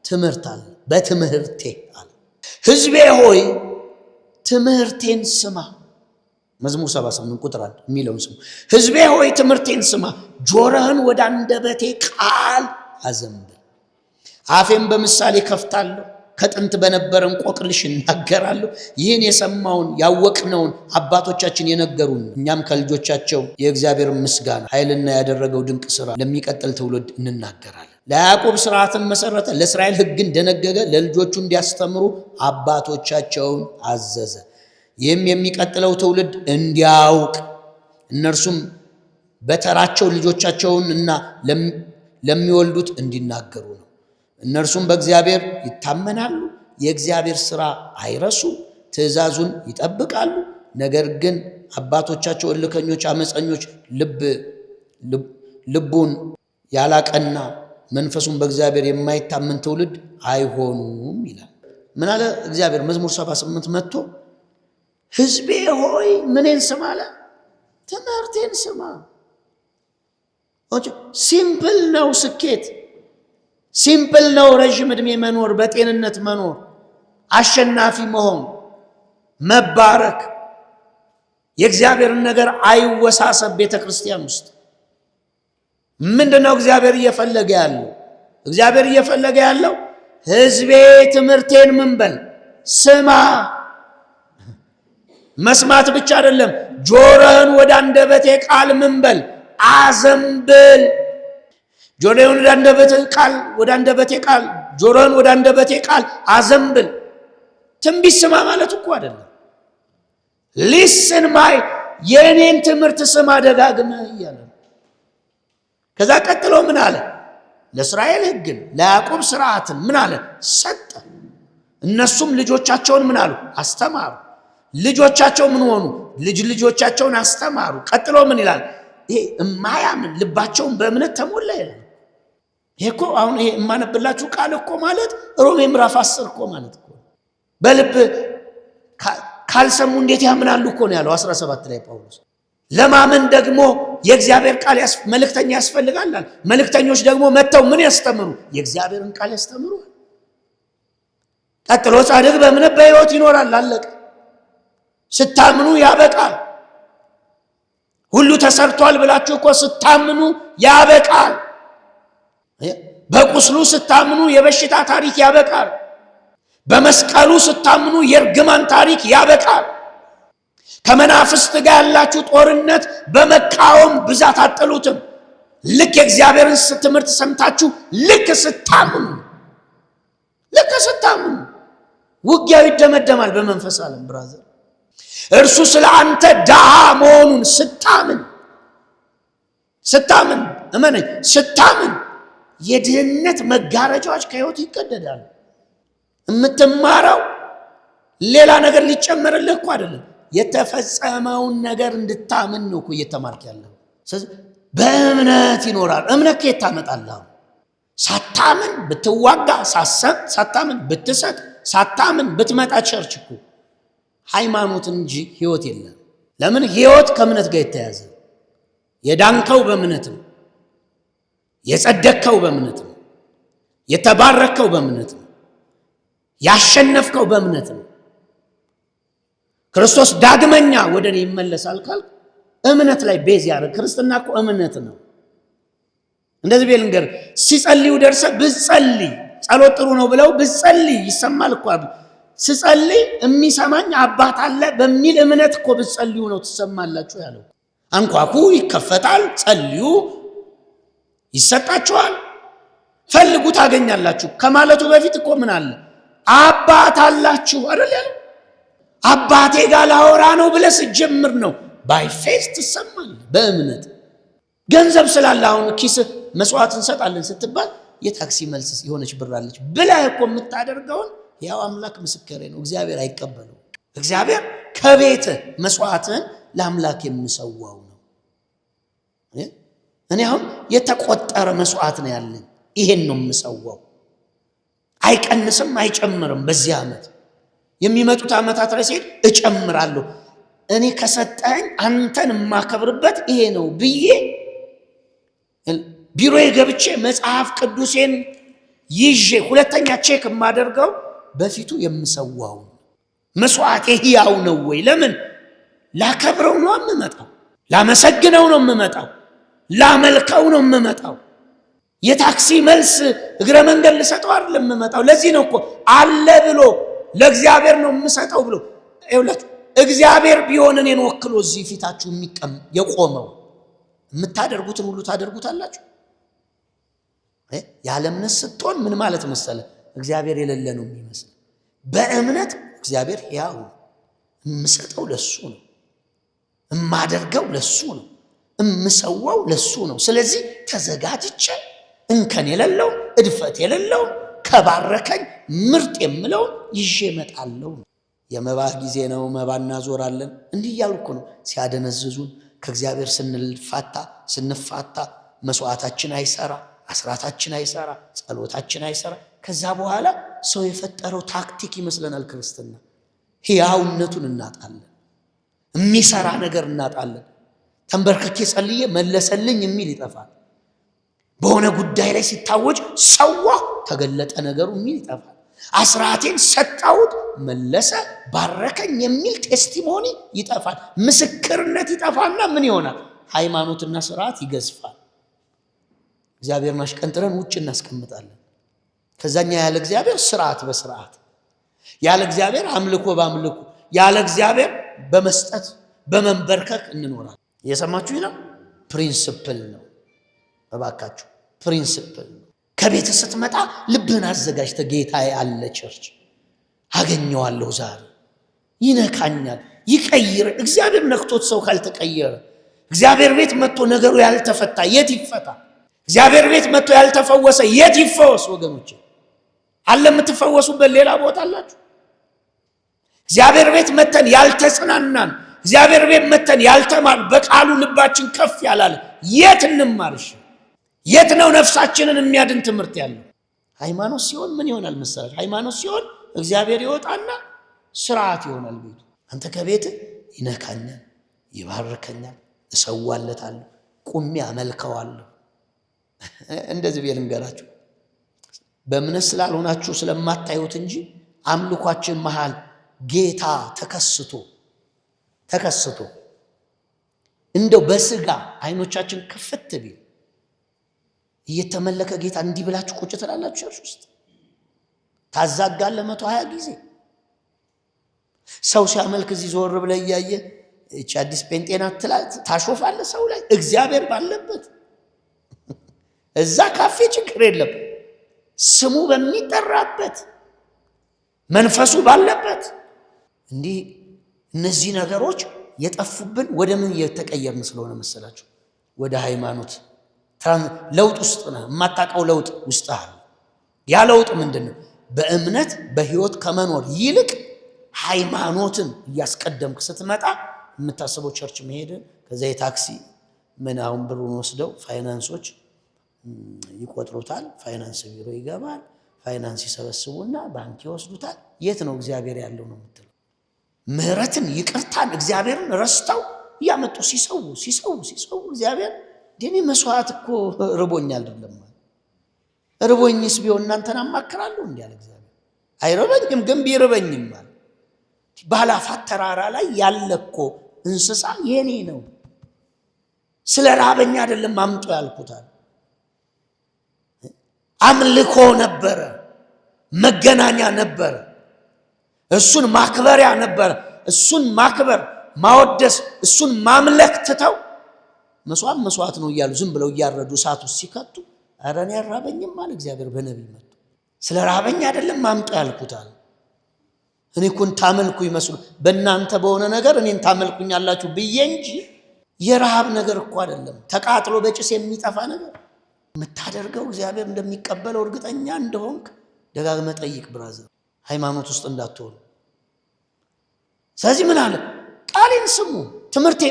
ትምህርት አለ። በትምህርቴ አለ። ሕዝቤ ሆይ ትምህርቴን ስማ። መዝሙር 78 ቁጥር 1 የሚለውን ስሙ። ሕዝቤ ሆይ ትምህርቴን ስማ፣ ጆሮህን ወደ አንደበቴ ቃል አዘንብል። አፌን በምሳሌ ከፍታለሁ፣ ከጥንት በነበረ እንቆቅልሽ እናገራለሁ። ይህን የሰማውን ያወቅነውን አባቶቻችን የነገሩን እኛም ከልጆቻቸው የእግዚአብሔር ምስጋና ኃይልና ያደረገው ድንቅ ሥራ ለሚቀጥል ትውልድ እንናገራለን። ለያዕቆብ ሥርዓትን መሰረተ፣ ለእስራኤል ሕግን ደነገገ፣ ለልጆቹ እንዲያስተምሩ አባቶቻቸውን አዘዘ። ይህም የሚቀጥለው ትውልድ እንዲያውቅ እነርሱም በተራቸው ልጆቻቸውን እና ለሚወልዱት እንዲናገሩ ነው። እነርሱም በእግዚአብሔር ይታመናሉ፣ የእግዚአብሔር ሥራ አይረሱም፣ ትእዛዙን ይጠብቃሉ። ነገር ግን አባቶቻቸው እልከኞች፣ አመፀኞች፣ ልቡን ያላቀና መንፈሱን በእግዚአብሔር የማይታመን ትውልድ አይሆኑም ይላል። ምን አለ እግዚአብሔር? መዝሙር 78 መጥቶ ሕዝቤ ሆይ ምንን ስማ አለ? ትምህርቴን ስማ። ሲምፕል ነው ስኬት፣ ሲምፕል ነው ረዥም ዕድሜ መኖር፣ በጤንነት መኖር፣ አሸናፊ መሆን፣ መባረክ። የእግዚአብሔርን ነገር አይወሳሰብ። ቤተ ክርስቲያን ውስጥ ምንድነው እግዚአብሔር እየፈለገ ያለው? እግዚአብሔር እየፈለገ ያለው ሕዝቤ ትምህርቴን ምን በል? ስማ። መስማት ብቻ አይደለም፣ ጆሮህን ወደ አንደበቴ ቃል ምን በል? አዘንብል። ጆሮህን ወደ አንደበቴ ቃል አዘንብል። ትንቢት ስማ ማለት እኮ አይደለም። ሊስን ማይ የኔን ትምህርት ስማ ደጋግመህ እያለ ከዛ ቀጥሎ ምን አለ? ለእስራኤል ሕግን ለያዕቆብ ሥርዓትን ምን አለ? ሰጠ። እነሱም ልጆቻቸውን ምን አሉ? አስተማሩ። ልጆቻቸው ምን ሆኑ? ልጆቻቸውን አስተማሩ። ቀጥሎ ምን ይላል? ይሄ የማያምን ልባቸውን በእምነት ተሞላ ይላል። ይሄ እኮ አሁን ይሄ የማነብላችሁ ቃል እኮ ማለት ሮሜ ምዕራፍ 10 እኮ ማለት እኮ በልብ ካልሰሙ እንዴት ያምናሉ እኮ ነው ያለው 17 ላይ ጳውሎስ። ለማመን ደግሞ የእግዚአብሔር ቃል መልእክተኛ ያስፈልጋል። መልእክተኞች ደግሞ መጥተው ምን ያስተምሩ? የእግዚአብሔርን ቃል ያስተምሩ። ቀጥሎ ጻድቅ በእምነት በሕይወት ይኖራል። አለቀ። ስታምኑ ያበቃል። ሁሉ ተሰርቷል ብላችሁ እኮ ስታምኑ ያበቃል። በቁስሉ ስታምኑ የበሽታ ታሪክ ያበቃል። በመስቀሉ ስታምኑ የእርግማን ታሪክ ያበቃል። ከመናፍስት ጋር ያላችሁ ጦርነት በመቃወም ብዛት አጥሉትም። ልክ የእግዚአብሔርን ትምህርት ሰምታችሁ ልክ ስታምኑ ውጊያው ይደመደማል። በመንፈስ ዓለም ብራዘር እርሱ ስለ አንተ ድሃ መሆኑን ስታምን እመነኝ፣ ስታምን የድህነት መጋረጃዎች ከሕይወት ይቀደዳሉ። የምትማረው ሌላ ነገር ሊጨመርልህ እኮ አይደለም። የተፈጸመውን ነገር እንድታምን ነው እኮ እየተማርክ ያለው። በእምነት ይኖራል። እምነት ከየት ታመጣለህ? ሳታምን ብትዋጋ፣ ሳታምን ብትሰጥ፣ ሳታምን ብትመጣ ቸርች እኮ ሃይማኖት እንጂ ሕይወት የለም። ለምን? ሕይወት ከእምነት ጋር የተያዘ የዳንከው በእምነት ነው። የጸደቅከው በእምነት ነው። የተባረከው በእምነት ነው። ያሸነፍከው በእምነት ነው። ክርስቶስ ዳግመኛ ወደ እኔ ይመለሳል ካልክ እምነት ላይ ቤዝ ያደርግ። ክርስትና እኮ እምነት ነው። እንደዚህ ቤል እንገር ሲጸልዩ ደርሰህ ብትጸልይ ጸሎት ጥሩ ነው ብለው ብትጸልይ ይሰማል እኮ። ስጸልይ የሚሰማኝ አባት አለ በሚል እምነት እኮ ብትጸልዩ ነው ትሰማላችሁ ያለው። አንኳኩ ይከፈታል፣ ጸልዩ ይሰጣችኋል፣ ፈልጉ ታገኛላችሁ ከማለቱ በፊት እኮ ምን አለ? አባት አላችሁ አይደል ያለው። አባቴ ጋር ላወራ ነው ብለህ ስትጀምር ነው ባይ ፌዝ ትሰማለህ። በእምነት ገንዘብ ስላለ አሁን ኪስ መስዋዕት እንሰጣለን ስትባል የታክሲ መልስ የሆነች ብር አለች ብለህ እኮ የምታደርገውን ያው አምላክ ምስክሬ ነው፣ እግዚአብሔር አይቀበለው። እግዚአብሔር ከቤት መስዋዕትን ለአምላክ የምሰዋው ነው። እኔ አሁን የተቆጠረ መስዋዕት ነው ያለኝ፣ ይሄን ነው የምሰዋው። አይቀንስም አይጨምርም። በዚህ ዓመት የሚመጡት ዓመታት ላይ ሲሄድ እጨምራለሁ። እኔ ከሰጠኝ አንተን የማከብርበት ይሄ ነው ብዬ ቢሮዬ ገብቼ መጽሐፍ ቅዱሴን ይዤ ሁለተኛ ቼክ የማደርገው በፊቱ የምሰዋው መስዋዕቴ ሕያው ነው ወይ? ለምን? ላከብረው ነው የምመጣው፣ ላመሰግነው ነው የምመጣው፣ ላመልከው ነው የምመጣው። የታክሲ መልስ እግረ መንገድ ልሰጠው አይደለም የምመጣው። ለዚህ ነው እኮ አለ ብሎ ለእግዚአብሔር ነው የምሰጠው ብሎ ይኸውላችሁ። እግዚአብሔር ቢሆን እኔን ወክሎ እዚህ ፊታችሁ የቆመው የምታደርጉትን ሁሉ ታደርጉታላችሁ። ያለ እምነት ስትሆን ምን ማለት መሰለ? እግዚአብሔር የሌለ ነው የሚመስል። በእምነት እግዚአብሔር ሕያው ነው፣ የምሰጠው ለሱ ነው፣ የማደርገው ለሱ ነው፣ የምሰዋው ለሱ ነው። ስለዚህ ተዘጋጅቼ እንከን የሌለው እድፈት የሌለው ከባረከኝ ምርጥ የምለው ይዤ እመጣለሁ። የመባ ጊዜ ነው፣ መባ እናዞራለን። እንዲህ እያሉ እኮ ነው ሲያደነዝዙን። ከእግዚአብሔር ስንፋታ መስዋዕታችን አይሰራ፣ አስራታችን አይሰራ፣ ጸሎታችን አይሰራ። ከዛ በኋላ ሰው የፈጠረው ታክቲክ ይመስለናል ክርስትና። ሕያውነቱን እናጣለን፣ የሚሰራ ነገር እናጣለን። ተንበርክኬ ጸልዬ መለሰልኝ የሚል ይጠፋል። በሆነ ጉዳይ ላይ ሲታወጅ ሰዋ ተገለጠ ነገሩ የሚል ይጠፋል። አስራቴን ሰጣሁት መለሰ ባረከኝ የሚል ቴስቲሞኒ ይጠፋል። ምስክርነት ይጠፋና ምን ይሆናል? ሃይማኖትና ስርዓት ይገዝፋል። እግዚአብሔርን አሽቀንጥረን ውጭ እናስቀምጣለን። ከዛኛ ያለ እግዚአብሔር ስርዓት በስርዓት፣ ያለ እግዚአብሔር አምልኮ በአምልኮ፣ ያለ እግዚአብሔር በመስጠት በመንበርከክ እንኖራለን። እየሰማችሁ ነው። ፕሪንስፕል ነው። እባካችሁ ፕሪንስፕል ነው። ከቤት ስትመጣ ልብህን አዘጋጅተህ ጌታዬ አለ ቸርች አገኘዋለሁ ዛሬ ይነካኛል ይቀይር። እግዚአብሔር ነክቶት ሰው ካልተቀየረ እግዚአብሔር ቤት መጥቶ ነገሩ ያልተፈታ የት ይፈታ? እግዚአብሔር ቤት መጥቶ ያልተፈወሰ የት ይፈወስ? ወገኖቼ አለ የምትፈወሱበት ሌላ ቦታ አላችሁ? እግዚአብሔር ቤት መተን ያልተጽናናን፣ እግዚአብሔር ቤት መተን ያልተማር፣ በቃሉ ልባችን ከፍ ያላለ የት እንማርሽ? የት ነው ነፍሳችንን የሚያድን ትምህርት ያለው? ሃይማኖት ሲሆን ምን ይሆናል መሰላችሁ? ሃይማኖት ሲሆን እግዚአብሔር ይወጣና ስርዓት ይሆናል ቤቱ። አንተ ከቤት ይነካኛል፣ ይባርከኛል፣ እሰዋለታለሁ፣ ቁሜ አመልከዋለሁ። እንደዚህ ቤት ልንገራችሁ፣ በእምነት ስላልሆናችሁ ስለማታዩት እንጂ አምልኳችን መሃል ጌታ ተከስቶ እንደው በስጋ አይኖቻችን ክፍት ቢል እየተመለከ ጌታ እንዲህ ብላችሁ ቁጭ ትላላችሁ። ቸርች ውስጥ ታዛጋለህ 120 ጊዜ። ሰው ሲያመልክ እዚህ ዞር ብለህ እያየ እቺ አዲስ ጴንጤና ታሾፋለህ ሰው ላይ። እግዚአብሔር ባለበት እዛ ካፌ ችግር የለም፣ ስሙ በሚጠራበት መንፈሱ ባለበት። እንዲህ እነዚህ ነገሮች የጠፉብን ወደ ምን እየተቀየርን ስለሆነ መሰላችሁ? ወደ ሃይማኖት ለውጥ ውስጥ ነህ። የማታውቀው ለውጥ ውስጥ አለ። ያ ለውጥ ምንድን ነው? በእምነት በህይወት ከመኖር ይልቅ ሃይማኖትን እያስቀደምክ ስትመጣ የምታስበው ቸርች መሄድ፣ ከዛ የታክሲ ምን አሁን ብሩን ወስደው ፋይናንሶች ይቆጥሩታል። ፋይናንስ ቢሮ ይገባል። ፋይናንስ ይሰበስቡና ባንክ ይወስዱታል። የት ነው እግዚአብሔር ያለው ነው የምትለው? ምህረትን ይቅርታን እግዚአብሔርን ረስተው እያመጡ ሲሰው እግዚአብሔር ደኔ መስዋዕት እኮ ርቦኛ አይደለም። ርቦኝስ ቢሆን እናንተን አማክራለሁ እንዴ አለ እግዚአብሔር። አይረበኝም ግን ቢርበኝም አለ። ባላፋት ተራራ ላይ ያለኮ እንስሳ የኔ ነው። ስለ ራበኛ አይደለም አምጡ ያልኩታል። አምልኮ ነበረ፣ መገናኛ ነበረ፣ እሱን ማክበሪያ ነበረ። እሱን ማክበር ማወደስ፣ እሱን ማምለክ ትተው መስዋዕት ነው እያሉ ዝም ብለው እያረዱ እሳት ውስጥ ሲከቱ ኧረ እኔ አራበኝም አለ እግዚአብሔር በነቢይ መጥቶ። ስለ ራበኛ አይደለም አምጡ ያልኩታል። እኔ እኮ ታመልኩ ይመስሉ በእናንተ በሆነ ነገር እኔን ታመልኩኛላችሁ ብዬ እንጂ የረሃብ ነገር እኮ አይደለም። ተቃጥሎ በጭስ የሚጠፋ ነገር የምታደርገው እግዚአብሔር እንደሚቀበለው እርግጠኛ እንደሆንክ ደጋግመህ ጠይቅ ብራዘር፣ ሃይማኖት ውስጥ እንዳትሆኑ። ስለዚህ ምን አለ? ቃሌን ስሙ። ትምህርቴ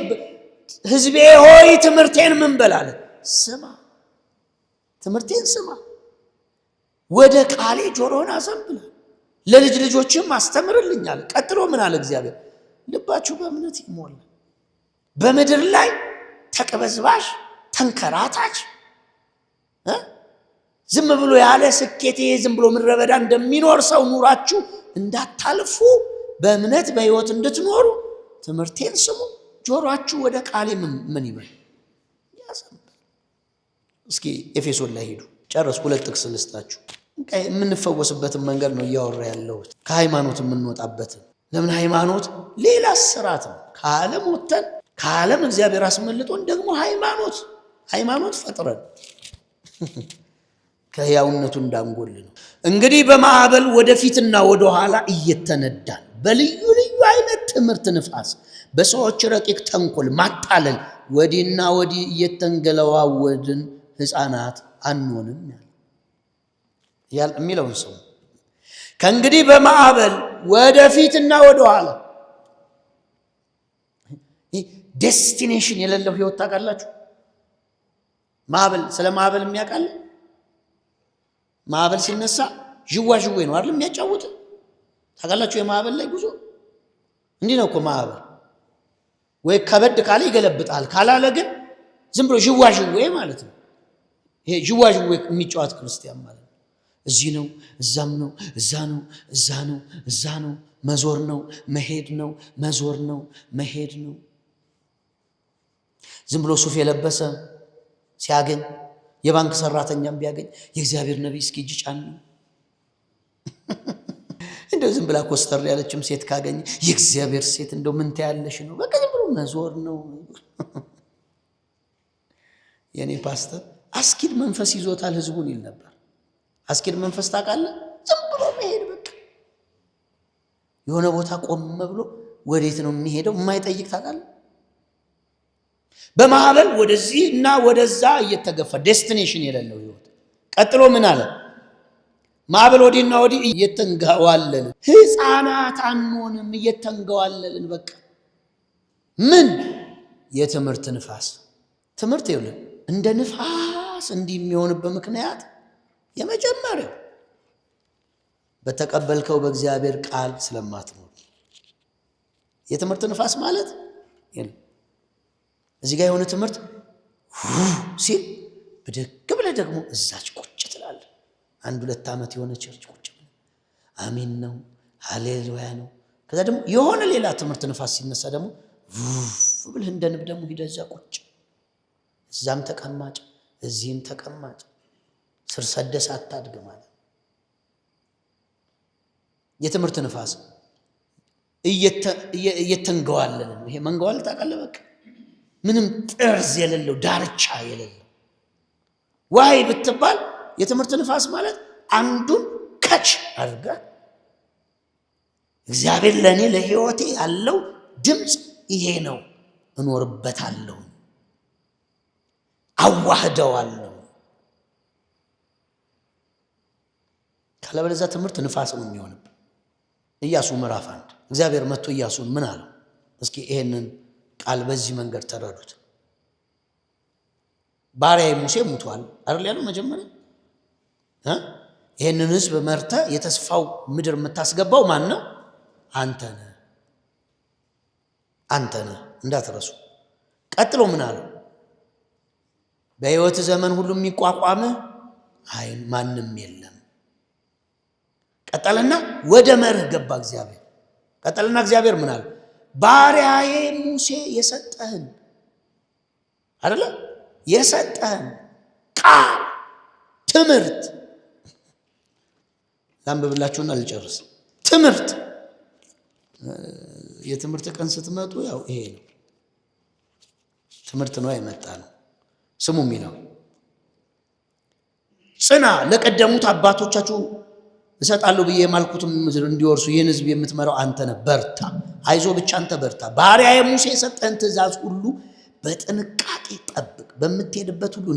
ህዝቤ ሆይ ትምህርቴን ምን በላለ? ስማ። ትምህርቴን ስማ፣ ወደ ቃሌ ጆሮህን አዘንብል፣ ለልጅ ልጆችም አስተምርልኛል። ቀጥሎ ምን አለ እግዚአብሔር? ልባችሁ በእምነት ይሞላ። በምድር ላይ ተቀበዝባሽ ተንከራታች ዝም ብሎ ያለ ስኬት ዝም ብሎ ምድረ በዳ እንደሚኖር ሰው ኑራችሁ እንዳታልፉ በእምነት በህይወት እንድትኖሩ ትምህርቴን ስሙ። ጆሮአችሁ ወደ ቃሌ ምን ይበል? ያሰምብል። እስኪ ኤፌሶን ላይ ሄዱ። ጨረስኩ። 2 ጥቅስ ልስጣችሁ። የምንፈወስበትን መንገድ ነው እያወራ ያለሁት፣ ከሃይማኖት የምንወጣበትን። ለምን ሃይማኖት ሌላ ስርዓት ነው። ከዓለም ወጥተን ከዓለም እግዚአብሔር አስመልጦን ደግሞ ሃይማኖት ፈጥረን ከሕያውነቱ እንዳንጎል ነው። እንግዲህ በማዕበል ወደፊትና ወደ ኋላ እየተነዳን በልዩ ልዩ አይነት ትምህርት ንፋስ፣ በሰዎች ረቂቅ ተንኮል ማታለል ወዲህና ወዲህ እየተንገለዋወድን ሕፃናት አንሆንም የሚለውን ሰው ከእንግዲህ በማዕበል ወደፊትና ወደ ኋላ። ዴስቲኔሽን የሌለው ህይወት ታውቃላችሁ? ስለ ማዕበል የሚያውቃል? ማዕበል ሲነሳ ዥዋዥዌ ነው አይደል የሚያጫውት? ታውቃላችሁ? የማዕበል ላይ ጉዞ እንዲህ ነው እኮ። ማዕበል ወይ ከበድ ካለ ይገለብጣል፣ ካላለ ግን ዝም ብሎ ዥዋዥዌ ማለት ነው። ይሄ ዥዋዥዌ የሚጫወት ክርስቲያን ማለት ነው። እዚህ ነው፣ እዛም ነው፣ እዛ ነው፣ እዛ ነው፣ መዞር ነው፣ መሄድ ነው፣ መዞር ነው፣ መሄድ ነው። ዝም ብሎ ሱፍ የለበሰ ሲያገኝ፣ የባንክ ሰራተኛም ቢያገኝ የእግዚአብሔር ነቢይ እስኪ እጅ ጫን እንደው ዝም ብላ ኮስተር ያለችም ሴት ካገኘ የእግዚአብሔር ሴት እንደው ምን ታያለሽ ነው። በቃ ዝም ብሎ መዞር ነው። የኔ ፓስተር አስኪድ መንፈስ ይዞታል ህዝቡን ይል ነበር። አስኪድ መንፈስ ታውቃለህ? ዝም ብሎ መሄድ በቃ የሆነ ቦታ ቆም ብሎ ወዴት ነው የሚሄደው የማይጠይቅ ታውቃለህ? በማዕበል ወደዚህ እና ወደዛ እየተገፋ ዴስቲኔሽን የሌለው ህይወት። ቀጥሎ ምን አለ? ማዕበል ወዲህና ወዲህ እየተንገዋለልን፣ ህፃናት አንሆንም፣ እየተንገዋለልን። በቃ ምን የትምህርት ንፋስ። ትምህርት ይኸውልህ እንደ ንፋስ እንዲህ የሚሆንበት ምክንያት የመጀመሪያው በተቀበልከው በእግዚአብሔር ቃል ስለማትኖር። የትምህርት ንፋስ ማለት እዚህ ጋር የሆነ ትምህርት ሲል ብድግ ብለህ ደግሞ እዛች ቁጭ ትላለህ። 1-2 ዓመት የሆነ ቸርች ቁጭ ብለህ አሜን ነው ሃሌሉያ ነው። ከዛ ደግሞ የሆነ ሌላ ትምህርት ንፋስ ሲነሳ ደግሞ ብለህ እንደ ንብ ደግሞ ሂደህ እዛ ቁጭ፣ እዛም ተቀማጭ እዚህም ተቀማጭ፣ ስር ሰደህ ሳታድግ ማለት የትምህርት ንፋስ እየተንገዋለልን። ይሄ መንገዋል ታውቃለህ? በቃ ምንም ጥርዝ የሌለው ዳርቻ የሌለው ዋይ ብትባል የትምህርት ንፋስ ማለት አንዱን ከች አድርጋ እግዚአብሔር ለእኔ ለህይወቴ ያለው ድምፅ ይሄ ነው፣ እኖርበታለሁ፣ አዋህደዋለሁ። ካለበለዚያ ትምህርት ንፋስ ነው የሚሆንበት። ኢያሱ ምዕራፍ 1 እግዚአብሔር መጥቶ ኢያሱን ምን አለው? እስኪ ይሄንን ቃል በዚህ መንገድ ተረዱት። ባሪያዬ ሙሴ ሙቷል አይደል ያለው መጀመሪያ። ይሄንን ህዝብ መርተ የተስፋው ምድር የምታስገባው ማን ነው? አንተ ነህ፣ አንተ ነህ እንዳትረሱ። ቀጥሎ ምን አለው? በህይወት ዘመን ሁሉ የሚቋቋምህ ማንም የለም። ቀጠለና ወደ መርህ ገባ እግዚአብሔር። ቀጠለና እግዚአብሔር ምን አለ? ባሪያዬ ሙሴ የሰጠህን አይደለ የሰጠህን ቃል ትምህርት ላንብብላችሁና ልጨርስ። ትምህርት የትምህርት ቀን ስትመጡ ያው ይሄ ነው ትምህርት ነው የመጣ ነው። ስሙ የሚለው ጽና፣ ለቀደሙት አባቶቻችሁ እሰጣለሁ ብዬ የማልኩትም ምድር እንዲወርሱ ይህን ህዝብ የምትመራው አንተ ነህ። በርታ፣ አይዞ ብቻ አንተ በርታ። ባሪያዬ ሙሴ የሰጠህን ትእዛዝ ሁሉ በጥንቃቄ ጠብቅ፣ በምትሄድበት ሁሉ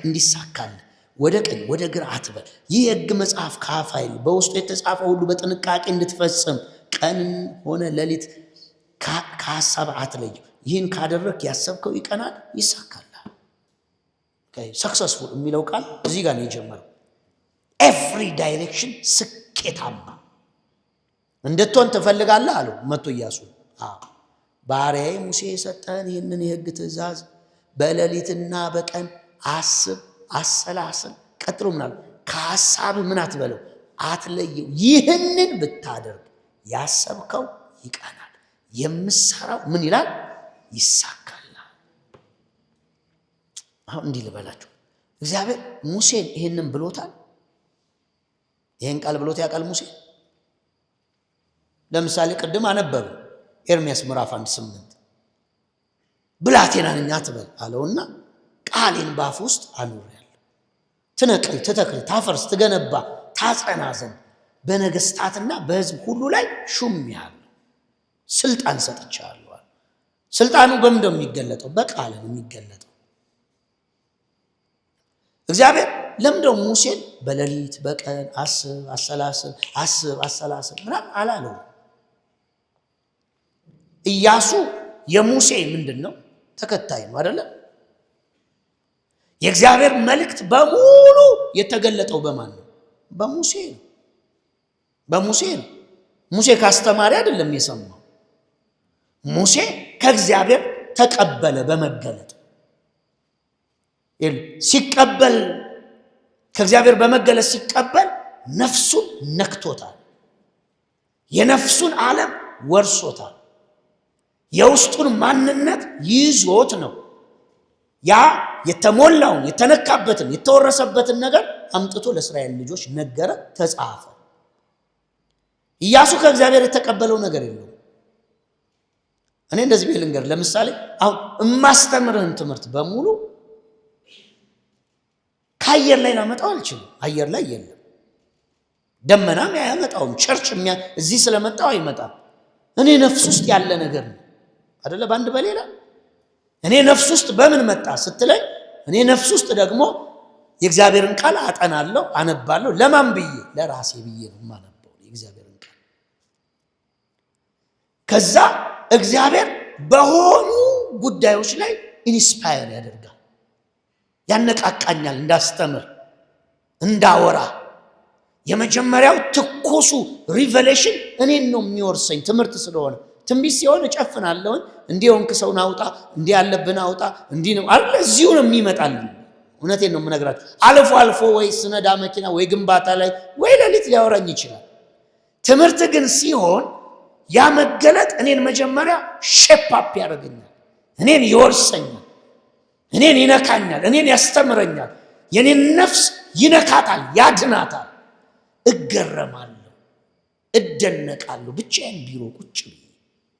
እንዲሳካልህ ወደ ቀኝ ወደ ግራ አትበል። ይህ የሕግ መጽሐፍ ከአፍ አይል፣ በውስጡ የተጻፈ ሁሉ በጥንቃቄ እንድትፈጽም ቀንን ሆነ ሌሊት ከሐሳብ አትለይ። ይህን ካደረግክ ያሰብከው ይቀናል፣ ይሳካልሃል። ሰክሰስፉል የሚለው ቃል እዚህ ጋር ነው የጀመረው። ኤቭሪ ዳይሬክሽን ስኬታማ እንድትሆን ትፈልጋለህ አለው መጥቶ ኢያሱ። ባሪያዬ ሙሴ የሰጠህን ይህንን የሕግ ትእዛዝ በሌሊትና በቀን አስብ፣ አሰላስል። ቀጥሎ ምን አለ? ከሐሳብ ምን አትበለው፣ አትለየው። ይህንን ብታደርግ ያሰብከው ይቀናል፣ የምሰራው ምን ይላል? ይሳካል። አሁን እንዲህ ልበላችሁ፣ እግዚአብሔር ሙሴን ይህንን ብሎታል። ይህን ቃል ብሎት ያውቃል ሙሴ? ለምሳሌ ቅድም አነበብ ኤርምያስ ምዕራፍ 1:8 ብላቴና ነኝ አትበል አለውና ቃሌን ባፍ ውስጥ አኑሬያለሁ። ትነቅል፣ ትተክል፣ ታፈርስ፣ ትገነባ፣ ታጸና ዘንድ በነገስታትና በሕዝብ ሁሉ ላይ ሹሜሃለሁ፣ ስልጣን ሰጥቻለሁ። ስልጣኑ በምን ነው የሚገለጠው? በቃል ነው የሚገለጠው። እግዚአብሔር ለምንድነው ሙሴን በሌሊት በቀን አስብ አሰላስል ምናምን አላለው? ኢያሱ የሙሴ ምንድን ነው? ተከታይ ነው አይደለ? የእግዚአብሔር መልእክት በሙሉ የተገለጠው በማን ነው? በሙሴ ነው። በሙሴ ነው። ሙሴ ካስተማሪ አይደለም የሰማው። ሙሴ ከእግዚአብሔር ተቀበለ በመገለጥ ሲቀበል፣ ከእግዚአብሔር በመገለጥ ሲቀበል ነፍሱን ነክቶታል። የነፍሱን ዓለም ወርሶታል። የውስጡን ማንነት ይዞት ነው። ያ የተሞላውን የተነካበትን የተወረሰበትን ነገር አምጥቶ ለእስራኤል ልጆች ነገረ፣ ተጻፈ። ኢያሱ ከእግዚአብሔር የተቀበለው ነገር የለውም። እኔ እንደዚህ ብዬ ልንገር፣ ለምሳሌ አሁን የማስተምርህን ትምህርት በሙሉ ከአየር ላይ ላመጣው አልችልም። አየር ላይ የለም፣ ደመናም አያመጣውም፣ ቸርች እዚህ ስለመጣው አይመጣም። እኔ ነፍስ ውስጥ ያለ ነገር ነው አይደለ? ባንድ በሌላ እኔ ነፍስ ውስጥ በምን መጣ ስትለኝ እኔ ነፍስ ውስጥ ደግሞ የእግዚአብሔርን ቃል አጠናለሁ፣ አነባለሁ። ለማን ብዬ? ለራሴ ብዬ ነው የማነበው የእግዚአብሔርን ቃል። ከዛ እግዚአብሔር በሆኑ ጉዳዮች ላይ ኢንስፓየር ያደርጋል፣ ያነቃቃኛል፣ እንዳስተምር፣ እንዳወራ። የመጀመሪያው ትኩሱ ሪቨሌሽን እኔን ነው የሚወርሰኝ ትምህርት ስለሆነ። ትንቢት ሲሆን እጨፍናለሁ፣ እንዲህ ሆንክ ሰውን አውጣ፣ እንዲህ ያለብን አውጣ፣ እንዲህ ነው አለ። እዚሁ ነው የሚመጣልኝ። እውነቴን ነው የምነግራችሁ። አልፎ አልፎ ወይ ስነዳ መኪና ወይ ግንባታ ላይ ወይ ሌሊት ሊያወራኝ ይችላል። ትምህርት ግን ሲሆን ያ መገለጥ እኔን መጀመሪያ ሼፕ አፕ ያደርገኛል፣ እኔን ይወርሰኛል፣ እኔን ይነካኛል፣ እኔን ያስተምረኛል፣ የኔን ነፍስ ይነካታል፣ ያድናታል። እገረማለሁ፣ እደነቃለሁ። ብቻዬን ቢሮ ቁጭ ብዬ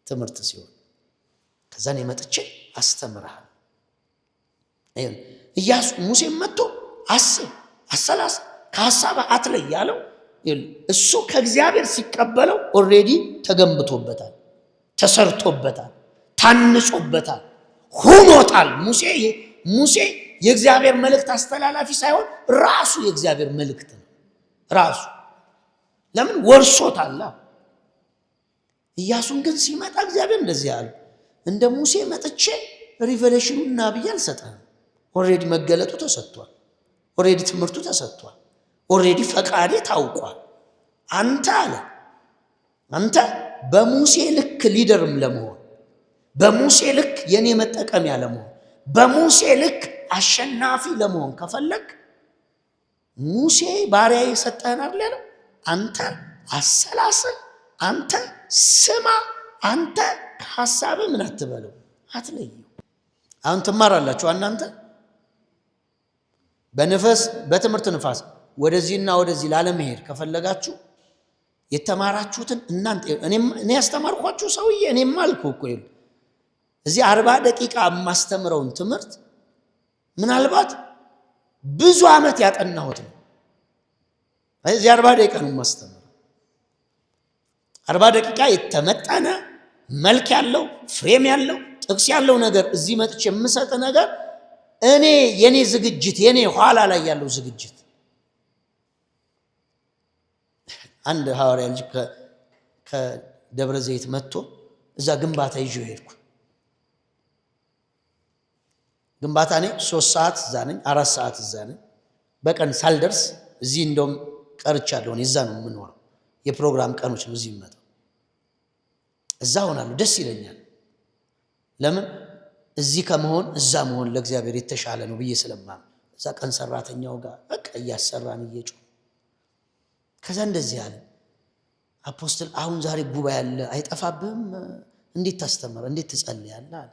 ትምህርት ሲሆን ከዛ እኔ መጥቼ አስተምርሃል። ኢያሱ ሙሴን መጥቶ አስብ፣ አሰላስ፣ ከሐሳብ አትለይ ያለው እሱ ከእግዚአብሔር ሲቀበለው ኦልሬዲ ተገንብቶበታል፣ ተሰርቶበታል፣ ታንጾበታል፣ ሁኖታል። ሙሴ የእግዚአብሔር መልእክት አስተላላፊ ሳይሆን ራሱ የእግዚአብሔር መልእክት ነው። ራሱ ለምን ወርሶታል። ኢያሱን ግን ሲመጣ እግዚአብሔር እንደዚህ ያለ እንደ ሙሴ መጥቼ ሪቨሌሽኑን ናብይ አልሰጠህም። ኦልሬዲ መገለጡ ተሰጥቷል፣ ኦልሬዲ ትምህርቱ ተሰጥቷል፣ ኦልሬዲ ፈቃዴ ታውቋል። አንተ በሙሴ ልክ ሊደርም ለመሆን፣ በሙሴ ልክ የኔ መጠቀሚያ ለመሆን፣ በሙሴ ልክ አሸናፊ ለመሆን ከፈለግ ሙሴ ባሪያ የሰጠህን አይደል? አንተ አሰላስል፣ አንተ ስማ፣ አንተ ከሐሳብ ምን አትበለው፣ አትለየው። አሁን ትማራላችሁ እናንተ በትምህርት ንፋስ ወደዚህና ወደዚህ ላለመሄድ ከፈለጋችሁ የተማራችሁትን እናንተ እኔ ያስተማርኳችሁ ሰውዬ እኔም አልኩ እኮ እዚህ 40 ደቂቃ የማስተምረውን ትምህርት ምናልባት ብዙ ዓመት ያጠናሁት ነው። እዚህ 40 ደቂቃ ነው የማስተምረው። 40 ደቂቃ የተመጠነ መልክ ያለው ፍሬም ያለው ጥቅስ ያለው ነገር እዚህ መጥቼ የምሰጥ ነገር የኔ ዝግጅት የኔ ኋላ ላይ ያለው ዝግጅት። አንድ ሐዋርያ ልጅ ከደብረ ዘይት መጥቶ እዛ ግንባታ ይዤው ሄድኩ። ግንባታ ነኝ 3 ሰዓት እዛ ነኝ፣ 4 ሰዓት እዛ ነኝ። በቀን ሳልደርስ እዚህ እንደውም ቀርቻለሁ። እዛ ነው የምኖረው። የፕሮግራም ቀኖች ነው እዚህ የምመጣው። እዛ ሆናለሁ፣ ደስ ይለኛል። ለምን እዚህ ከመሆን እዛ መሆን ለእግዚአብሔር የተሻለ ነው ብዬ ስለማምን እዛ ቀን ሰራተኛው ጋር በቃ እያሰራን እየጮህ ከዛ እንደዚህ ያለ አፖስትል አሁን ዛሬ ጉባኤ ያለ አይጠፋብህም? እንዴት ታስተምር፣ እንዴት ትጸልያለህ አለ።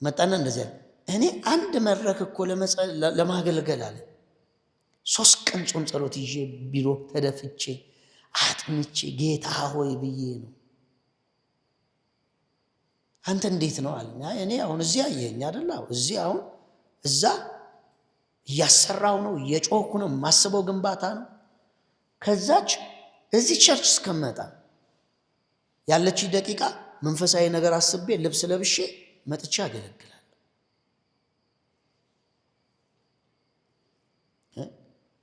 መጣና እንደዚህ ያለ እኔ አንድ መድረክ እኮ ለማገልገል አለ 3 ቀን ጾም ጸሎት ይዤ ቢሮ ተደፍቼ አጥንቼ ጌታ ሆይ ብዬ ነው። አንተ እንዴት ነው አለ። እኔ አሁን እዚህ አየኝ አይደል? እዚህ አሁን እዛ እያሰራው ነው፣ እየጮኩ ነው፣ ማስበው ግንባታ ነው። ከዛች እዚህ ቸርች እስከመጣ ያለች ደቂቃ መንፈሳዊ ነገር አስቤ ልብስ ለብሼ መጥቼ አገለግላለሁ።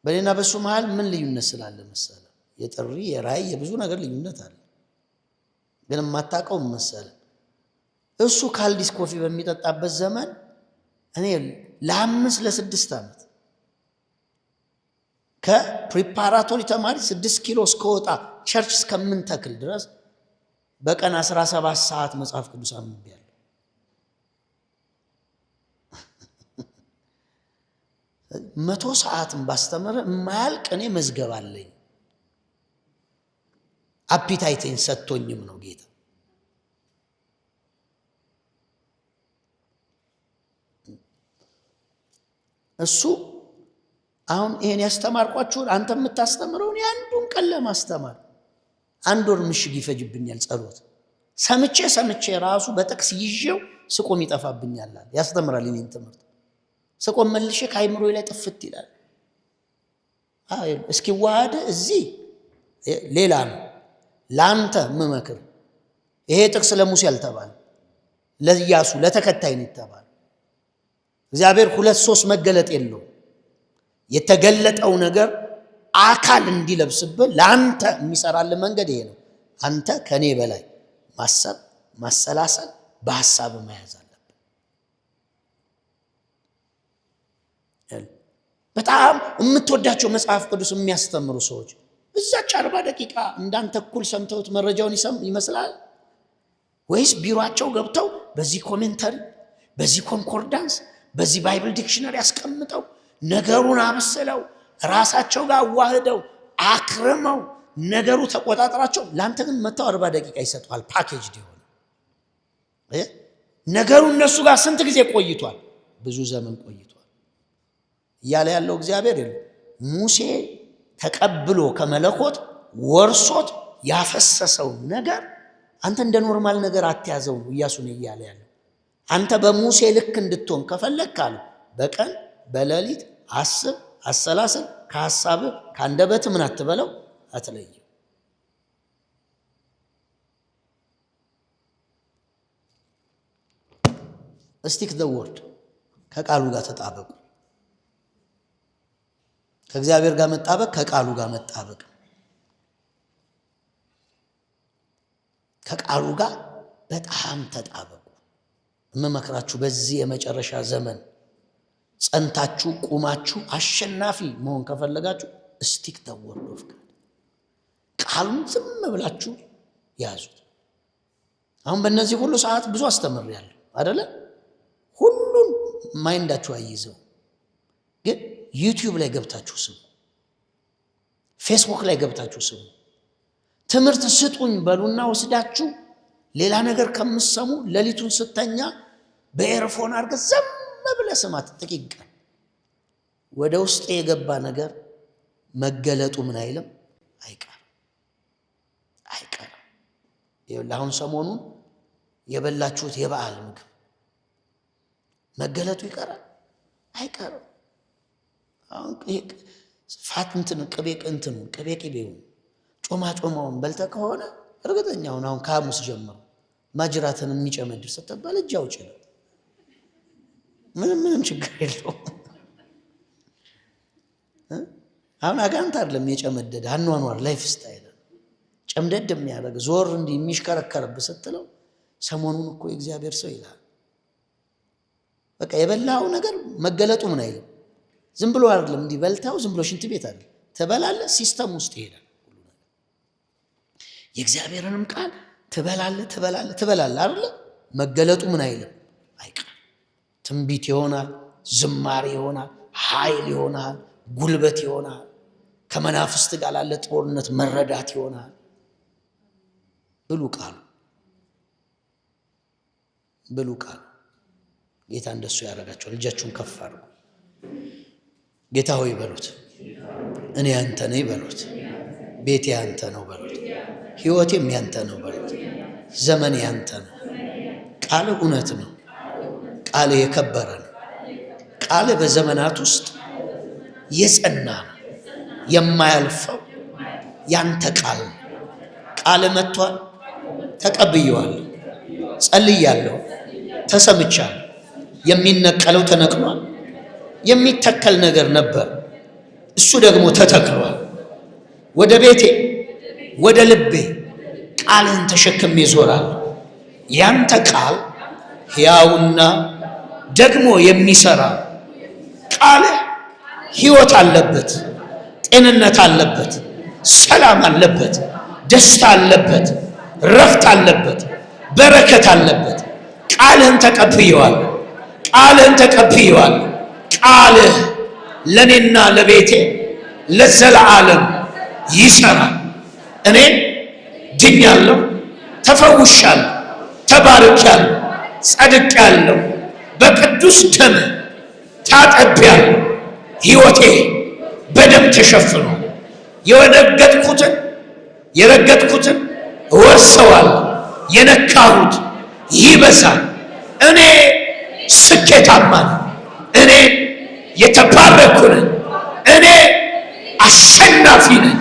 በሌና በሱ መሃል ምን ልዩነት ስላለ መሰለ? የጥሪ የራእይ የብዙ ነገር ልዩነት አለ። ግን የማታውቀው መሰለ እሱ ካልዲስ ኮፊ በሚጠጣበት ዘመን እኔ ለ5 ለ6 ዓመት ከፕሪፓራቶሪ ተማሪ 6 ኪሎ እስከወጣ ቸርች እስከምንተክል ድረስ በቀን 17 ሰዓት መጽሐፍ ቅዱስ አንብቤያለሁ። መቶ ሰዓትም ባስተምር የማያልቅ እኔ መዝገብ አለኝ። አፒታይቴን ሰጥቶኝም ነው ጌታ። እሱ አሁን ይሄን ያስተማርኳችሁን አንተ የምታስተምረውን የአንዱን ቀን ለማስተማር 1 ወር ምሽግ ይፈጅብኛል። ጸሎት ሰምቼ ራሱ በጥቅስ ይዤው ስቆም ይጠፋብኛል። ያስተምራል ይሄን ትምህርት ስቆም መልሼ ከአይምሮዬ ላይ ጥፍት ይላል። እስኪዋሃድ እዚህ ሌላ ነው። ላንተ ምመክር ይሄ ጥቅስ ለሙሴ አልተባለ ለኢያሱ ለተከታይ ነው የተባለ። እግዚአብሔር 2-3 መገለጥ የለው። የተገለጠው ነገር አካል እንዲለብስብህ ላንተ የሚሰራልህ መንገድ ይሄ ነው። አንተ ከኔ በላይ ማሰብ ማሰላሰል በሐሳብ መያዝ አለብህ። በጣም የምትወዳቸው መጽሐፍ ቅዱስ የሚያስተምሩ ሰዎች እዛች 40 ደቂቃ እንዳንተ እኩል ሰምተውት መረጃውን ይመስላል ወይስ ቢሮአቸው ገብተው በዚህ ኮሜንተሪ በዚህ ኮንኮርዳንስ በዚህ ባይብል ዲክሽነሪ ያስቀምጠው ነገሩን አበሰለው ራሳቸው ጋር አዋህደው አክርመው ነገሩ ተቆጣጣራቸው ላንተ ግን መተው 40 ደቂቃ ይሰጣል ፓኬጅ ዲሆን ነገሩ እነሱ ጋር ስንት ጊዜ ቆይቷል? ብዙ ዘመን ቆይቷል እያለ ያለው እግዚአብሔር ሙሴ ተቀብሎ ከመለኮት ወርሶት ያፈሰሰው ነገር አንተ እንደ ኖርማል ነገር አትያዘው ነው ኢያሱ ነው እያለ ያለው። አንተ በሙሴ ልክ እንድትሆን ከፈለግካል በቀን በሌሊት አስብ አሰላስል ከሐሳብ ካንደበት ምን አትበለው አትለይ። እስቲክ ዘ ወርድ ከቃሉ ጋር ተጣበቁ። ከእግዚአብሔር ጋር መጣበቅ ከቃሉ ጋር መጣበቅ። ከቃሉ ጋር በጣም ተጣበቁ። እመመክራችሁ በዚህ የመጨረሻ ዘመን ጸንታችሁ ቁማችሁ አሸናፊ መሆን ከፈለጋችሁ እስቲክ ዘ ወርድ ኦፍ ጋድ ቃሉን ዝም ብላችሁ ያዙት። አሁን በእነዚህ ሁሉ ሰዓት ብዙ አስተምሬያለሁ አይደለ? ሁሉን ማይንዳችሁ አይይዘው፣ ግን ዩቲዩብ ላይ ገብታችሁ ስሙ፣ ፌስቡክ ላይ ገብታችሁ ስሙ። ትምህርት ስጡኝ በሉና ወስዳችሁ ሌላ ነገር ከምትሰሙ ሌሊቱን ስተኛ በኤርፎን አድርገህ ዝም ብለህ ስማት። ጥቂት ቀን ወደ ውስጥ የገባ ነገር መገለጡ ምን አይልም አይቀርም። አሁን ሰሞኑን የበላችሁት የበዓል ምግብ መገለጡ ይቀራል አይቀርም። አሁን ፋትንትን ቅቤውን ጮማውን በልተ ከሆነ እርግጠኛውን አሁን ከሐሙስ ጀምሮ ማጅራትን የሚጨመድር ስትባል እጅ አውጪ ነው። ምንም ችግር የለውም። አሁን አጋንንት አይደለም የጨመደደ አኗኗር ላይፍ ስታይል ጨምደድ የሚያደርግ ዞር እንዲህ የሚሽከረከርብህ ስትለው ሰሞኑን እኮ የእግዚአብሔር ሰው ይላል። በቃ የበላው ነገር መገለጡ ምን አይልም። ዝም ብሎ አይደለም እንዲህ በልታው ዝም ብሎ ሽንት ቤት አይደለም ትበላለህ፣ ሲስተም ውስጥ ይሄዳል ሁሉ ነገር። የእግዚአብሔርንም ቃል ትበላለህ አይደለ? መገለጡ ምን አይልም አይቀርም። ትንቢት ይሆናል፣ ዝማሬ ይሆናል፣ ኃይል ይሆናል፣ ጉልበት ይሆናል፣ ከመናፍስት ጋር ያለ ጦርነት መረዳት ይሆናል። ብሉ ቃሉ ጌታ እንደሱ ያደርጋቸዋል። ልጃችሁን ከፍ አድርጉ። ጌታ ሆይ በሉት፣ እኔ ያንተ ነኝ በሉት፣ ቤቴ ያንተ ነው በሉት፣ ሕይወቴም ያንተ ነው በሉት፣ ዘመን ያንተ ነው። ቃል እውነት ነው። ቃል የከበረ ነው። ቃል በዘመናት ውስጥ የጸና ነው። የማያልፈው ያንተ ቃል ነው። ቃል መጥቷል፣ ተቀብየዋለሁ፣ ጸልያለሁ፣ ተሰምቻለሁ። የሚነቀለው ተነቅሏል። የሚተከል ነገር ነበር፣ እሱ ደግሞ ተተክሏል። ወደ ቤቴ ወደ ልቤ ቃልህን ተሸክሜ እዞራለሁ። ያንተ ቃል ሕያውና ደግሞ የሚሰራ ቃልህ ሕይወት አለበት፣ ጤንነት አለበት፣ ሰላም አለበት፣ ደስታ አለበት፣ ረፍት አለበት፣ በረከት አለበት። ቃልህን ተቀብየዋለሁ። ቃልህ ለኔና ለቤቴ ለዘላለም ይሰራል። እኔ ድኛለሁ፣ ተፈውሻለሁ፣ ተባርኬያለሁ፣ ጸድቄያለሁ፣ በቅዱስ ደም ታጥቤያለሁ። ሕይወቴ በደም ተሸፍኗል። የረገጥኩትን እወርሰዋለሁ። የነካሁት ይበዛል። እኔ ስኬታማ ነኝ። እኔ የተባረኩ ነኝ። እኔ አሸናፊ ነኝ።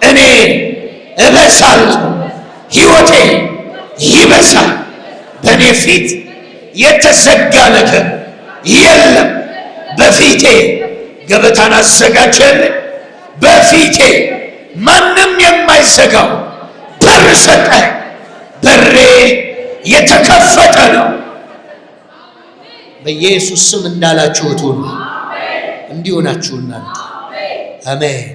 እኔ እበዛለሁ። ሕይወቴ ይበዛል። በእኔ ፊት የተዘጋ ነገር የለም። በፊቴ ገበታን አዘጋጀልኝ። በፊቴ ማንም የማይዘጋው በር ሰጠኝ። በሬ የተከፈተ ነው። በኢየሱስ ስም እንዳላችሁት ሁሉ እንዲሆናችሁ እናንተ አሜን።